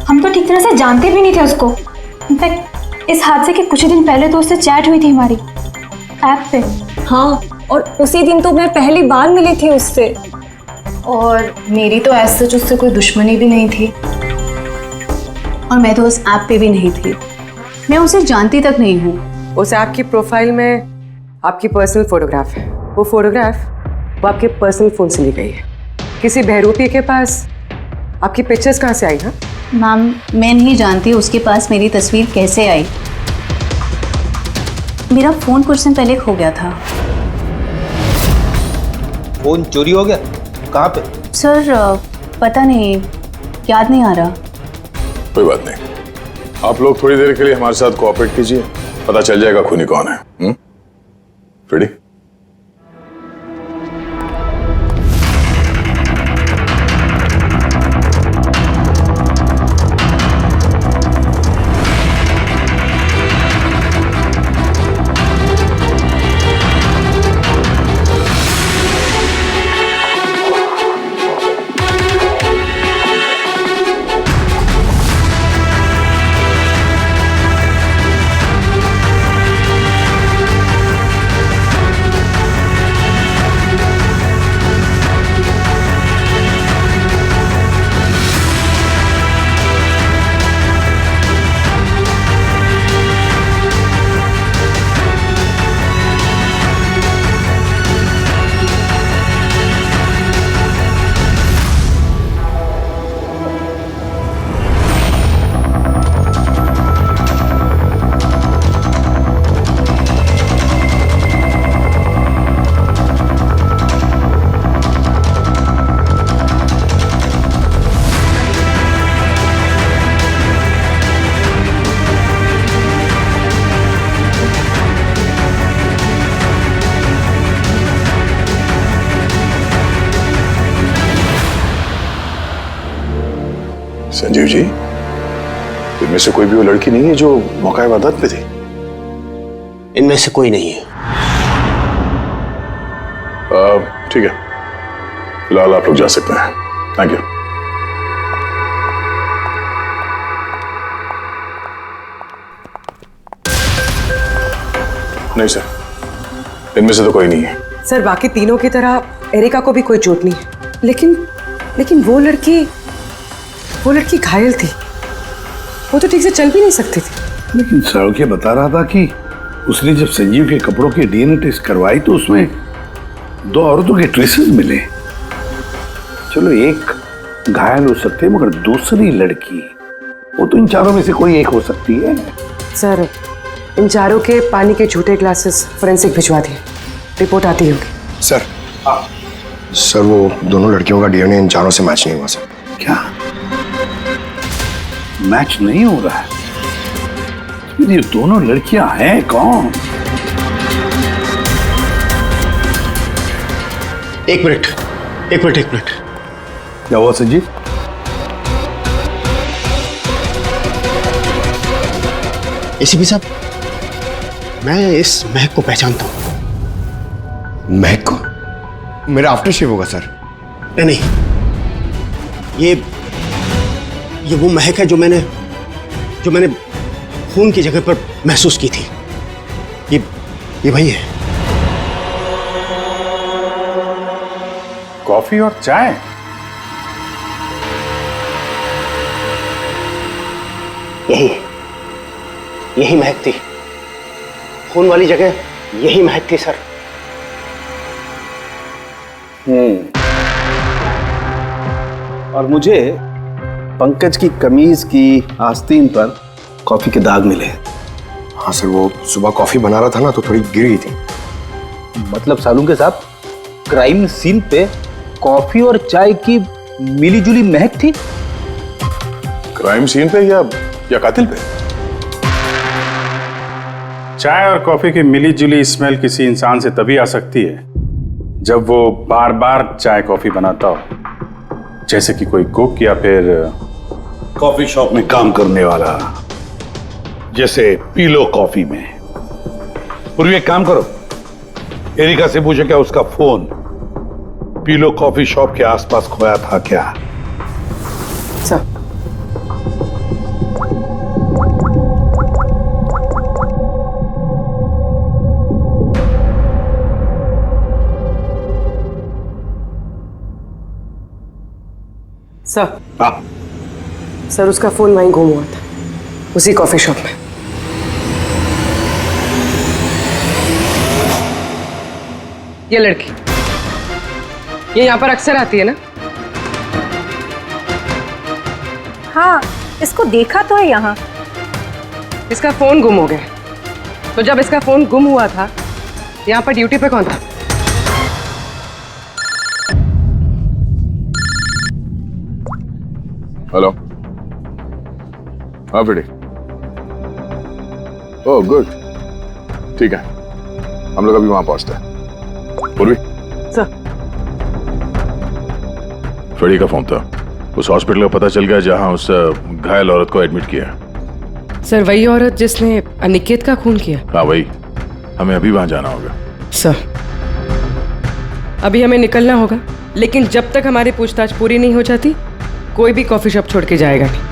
हम तो ठीक तरह से जानते भी नहीं थे उसको। इनफैक्ट इस हादसे के कुछ दिन पहले तो उससे चैट हुई थी हमारी ऐप पे। हाँ, और उसी दिन तो मैं पहली बार मिली थी उससे। और मेरी तो ऐसे सच उससे कोई दुश्मनी भी नहीं थी, और मैं तो उस ऐप पे भी नहीं थी। मैं उसे जानती तक नहीं हूँ। उस ऐप की प्रोफाइल में आपकी पर्सनल फोटोग्राफ है। वो फोटोग्राफ वो आपके पर्सनल फोन से ली गई है। किसी बहरूपी के पास आपकी पिक्चर्स कहाँ से आई? हाँ मैम, मैं नहीं जानती उसके पास मेरी तस्वीर कैसे आई। मेरा फोन कुछ दिन पहले खो गया था। फोन चोरी हो गया? कहाँ पे? सर पता नहीं, याद नहीं आ रहा। कोई बात नहीं, आप लोग थोड़ी देर के लिए हमारे साथ कोऑपरेट कीजिए, पता चल जाएगा खूनी कौन है। रेडी? संजीव जी, इनमें से कोई भी वो लड़की नहीं है जो मौका वारदात पे थी? इनमें से कोई नहीं है। ठीक है, फिलहाल आप लोग जा सकते हैं। Thank you. नहीं सर, इनमें से तो कोई नहीं है। सर, बाकी तीनों की तरह एरिका को भी कोई चोट नहीं है, लेकिन वो लड़की घायल थी। वो तो ठीक से चल भी नहीं सकती थी। लेकिन सरोखे बता रहा था कि उसने जब संजीव के कपड़ों के डीएनए टेस्ट करवाई तो उसमें 2 औरतों के ट्रेसेस मिले। चलो एक घायल हो सकते हैं, मगर दूसरी लड़की, वो तो इन चारों में से कोई एक हो सकती है। सर, इन चारों के पानी के झूठे ग्लासेस फोरेंसिक भिजवा दिए, रिपोर्ट आती होगी। सर वो दोनों लड़कियों का डीएनए इन चारों से मैच नहीं हुआ सर। क्या मैच नहीं हो रहा है? ये दोनों लड़कियां हैं कौन? एक मिनट। क्या हुआ संजीव? एसीपी साहब, मैं इस महक को पहचानता हूं। महक को? मेरा आफ्टर शेव होगा सर। नहीं, ये वो महक है जो मैंने खून की जगह पर महसूस की थी। ये वही है। कॉफी और चाय? यही महक थी। खून वाली जगह यही महक थी सर। और मुझे पंकज की कमीज की आस्तीन पर कॉफी के दाग मिले। हाँ सर, वो सुबह कॉफी बना रहा था ना तो थोड़ी गिर गई थी। मतलब सालुंके साहब, क्राइम सीन पे कॉफी और चाय की मिली-जुली महक थी? क्राइम सीन पे या कातिल पे? चाय और कॉफी की मिली जुली स्मेल किसी इंसान से तभी आ सकती है जब वो बार बार चाय कॉफी बनाता हो, जैसे कि कोई कुक या फिर कॉफी शॉप में काम करने वाला, जैसे पीलो कॉफी में। पूर्वी एक काम करो, एरिका से पूछो क्या उसका फोन पीलो कॉफी शॉप के आसपास खोया था क्या? सर, सर उसका फोन वहीं गुम हुआ था, उसी कॉफी शॉप में। ये लड़की ये यहाँ पर अक्सर आती है ना? हाँ, इसको देखा तो है यहाँ। इसका फोन गुम हो गया, तो जब इसका फोन गुम हुआ था यहाँ पर ड्यूटी पे कौन था? हेलो। हाँ फ्रेडी। ओह गुड, ठीक है, हम लोग अभी वहां पहुंचते हैं। पूर्वी सर, फ्रेडी का फोन था, उस हॉस्पिटल का पता चल गया जहां उस घायल औरत को एडमिट किया। सर वही औरत जिसने अनिकेत का खून किया? हाँ वही, हमें अभी वहां जाना होगा। सर अभी हमें निकलना होगा, लेकिन जब तक हमारी पूछताछ पूरी नहीं हो जाती कोई भी कॉफी शॉप छोड़ के जाएगा नहीं।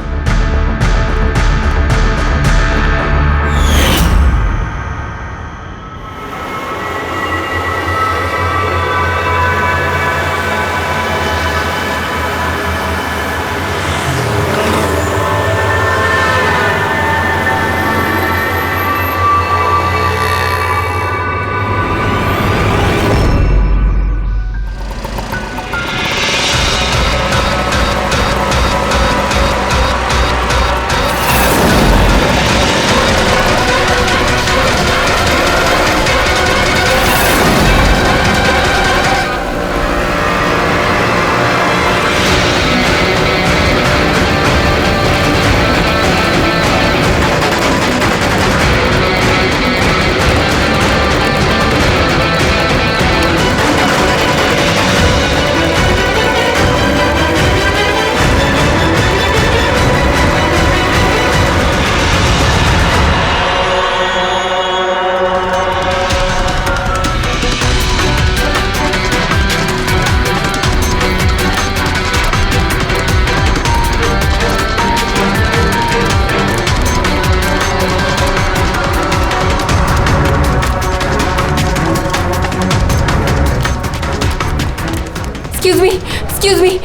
एक्सक्यूज मी,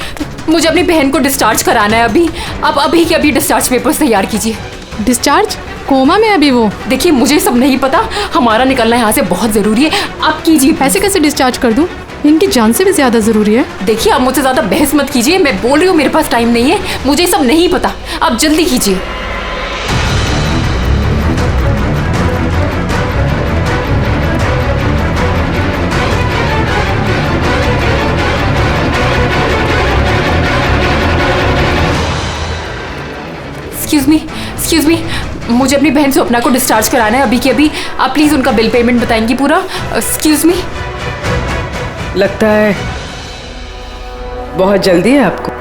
मुझे अपनी बहन को डिस्चार्ज कराना है अभी। आप अभी के अभी डिस्चार्ज पेपर्स तैयार कीजिए। डिस्चार्ज? कोमा में अभी वो? देखिए मुझे सब नहीं पता, हमारा निकलना यहाँ से बहुत जरूरी है, आप कीजिए। ऐसे कैसे डिस्चार्ज कर दूँ? इनकी जान से भी ज्यादा जरूरी है। देखिए आप मुझसे ज्यादा बहस मत कीजिए, मैं बोल रही हूँ मेरे पास टाइम नहीं है, मुझे सब नहीं पता, आप जल्दी कीजिए। एक्सक्यूज मी, मुझे अपनी बहन स्वप्ना को डिस्चार्ज कराना है अभी के अभी। आप प्लीज उनका बिल पेमेंट बताएंगी पूरा? Excuse me. लगता है बहुत जल्दी है आपको।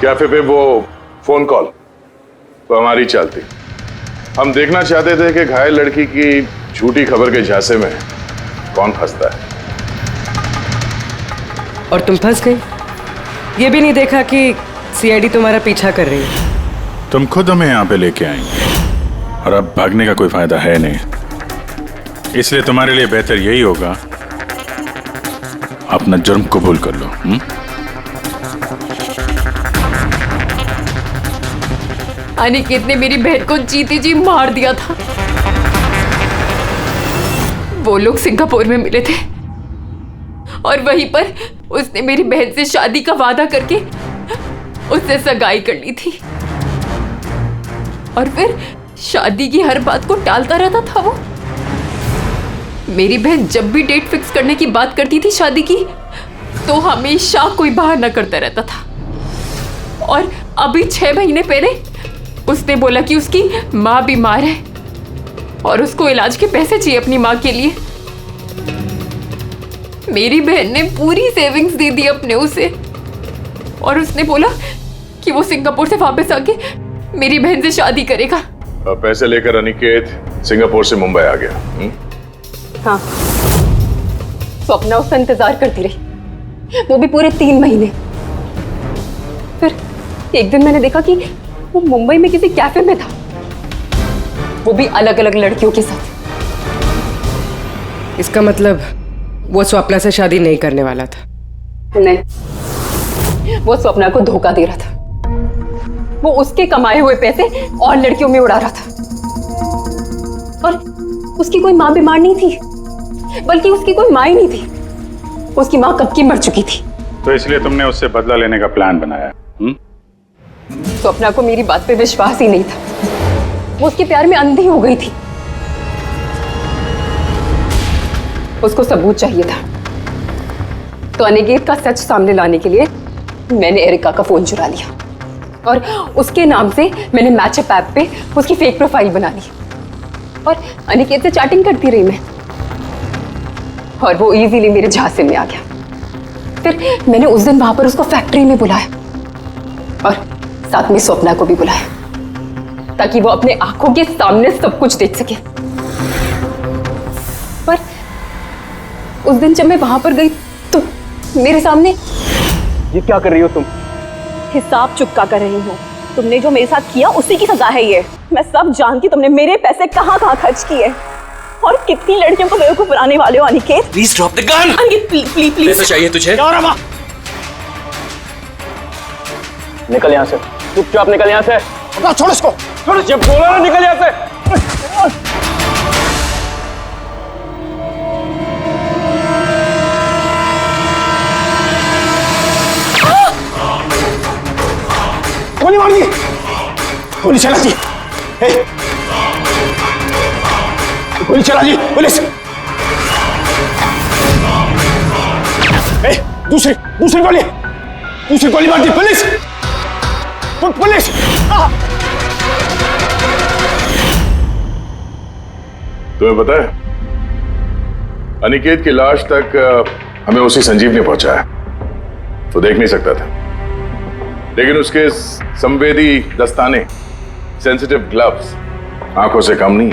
कैफे पे वो फोन कॉल तो हमारी चलती। हम देखना चाहते थे कि घायल लड़की की झूठी खबर के झांसे में कौन फंसता है। और तुम फंस गई। ये भी नहीं देखा कि सीआईडी तुम्हारा पीछा कर रही है। तुम खुद हमें यहाँ पे लेके आएंगे। और अब भागने का कोई फायदा है नहीं। इसलिए तुम्हारे लिए बेहतर यही होगा अपना जुर्म कबूल कर लो। अनिकेत ने मेरी बहन को जीते जी मार दिया था। वो लोग सिंगापुर में मिले थे और वहीं पर उसने मेरी बहन से शादी का वादा करके उससे सगाई कर ली थी और फिर शादी की हर बात को टालता रहता था वो। मेरी बहन जब भी डेट फिक्स करने की बात करती थी शादी की तो हमेशा कोई बहाना करता रहता था। और अभी 6 महीने पहले उसने बोला कि उसकी माँ बीमार है और उसको इलाज के पैसे चाहिए अपनी माँ के लिए। मेरी बहन ने पूरी सेविंग्स दे दी अपने उसे और उसने बोला कि वो सिंगापुर से वापस आके मेरी बहन से शादी करेगा। अब पैसे लेकर अनिकेत सिंगापुर से मुंबई आ गया। हाँ, स्वप्ना उसका इंतजार करती रही, वो भी पूरे 3 महीने। फिर एक दिन मैंने देखा कि वो मुंबई में किसी कैफे में था, वो भी अलग अलग लड़कियों के साथ। इसका मतलब वो स्वप्ना से शादी नहीं करने वाला था? नहीं, वो स्वप्ना को धोखा दे रहा था। वो उसके कमाए हुए पैसे और लड़कियों में उड़ा रहा था। और उसकी कोई माँ बीमार नहीं थी, बल्कि उसकी कोई माँ ही नहीं थी। उसकी माँ कब की मर चुकी थी। तो इसलिए तुमने उससे बदला लेने का प्लान बनाया? स्वप्ना को मेरी बात पे विश्वास ही नहीं था। वो उसके प्यार में अंधी हो गई थी। उसको सबूत चाहिए था, तो अनिकेत का सच सामने लाने के लिए मैंने एरिका का फोन चुरा लिया और उसके नाम से मैंने मैचअप ऐप पे उसकी फेक प्रोफाइल बना ली और अनिकेत से चैटिंग करती रही मैं, और वो इजीली मेरे झांसे में आ गया। फिर मैंने उस दिन वहां पर उसको फैक्ट्री में बुलाया और साथ में स्वप्ना को भी बुलाया ताकि वो अपने आंखों के सामने सब कुछ देख सके। पर उस दिन जब मैं वहां पर गई तो मेरे सामने। ये क्या कर रही हो तुम? हिसाब चुका कर रही हूँ। तुमने जो मेरे साथ किया उसी की सजा है ये। मैं सब जानती हूँ तुमने मेरे पैसे कहाँ कहाँ खर्च किए और कितनी लड़कियों को बेवकूफ बनाने वाले हो Aniket. Please drop the gun. Aniket please please please. पैसा चाहिए तुझे? निकल यहाँ से, चुपचाप निकल यहाँ से। छोड़ इसको, छोड़। जब बोला ना निकल यहाँ से। गोली मार दी, गोली चला दी, गोली चला दी पुलिस। दूसरी गोली मार दी पुलिस। पुलिस तुम्हें पता है अनिकेत की लाश तक हमें उसी संजीव ने पहुंचाया। वो देख नहीं सकता था, लेकिन उसके संवेदी दस्ताने, सेंसिटिव ग्लव्स आंखों से कम नहीं।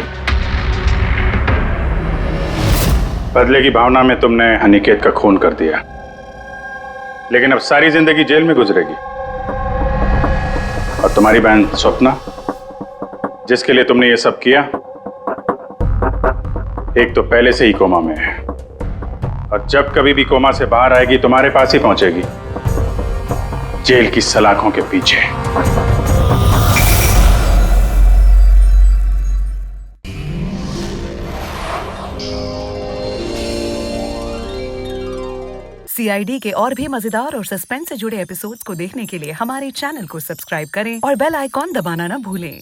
बदले की भावना में तुमने अनिकेत का खून कर दिया, लेकिन अब सारी जिंदगी जेल में गुजरेगी। और तुम्हारी बहन स्वप्ना, जिसके लिए तुमने ये सब किया, एक तो पहले से ही कोमा में है और जब कभी भी कोमा से बाहर आएगी तुम्हारे पास ही पहुंचेगी, जेल की सलाखों के पीछे। CID के और भी मजेदार और सस्पेंस से जुड़े एपिसोड्स को देखने के लिए हमारे चैनल को सब्सक्राइब करें और बेल आइकॉन दबाना ना भूलें।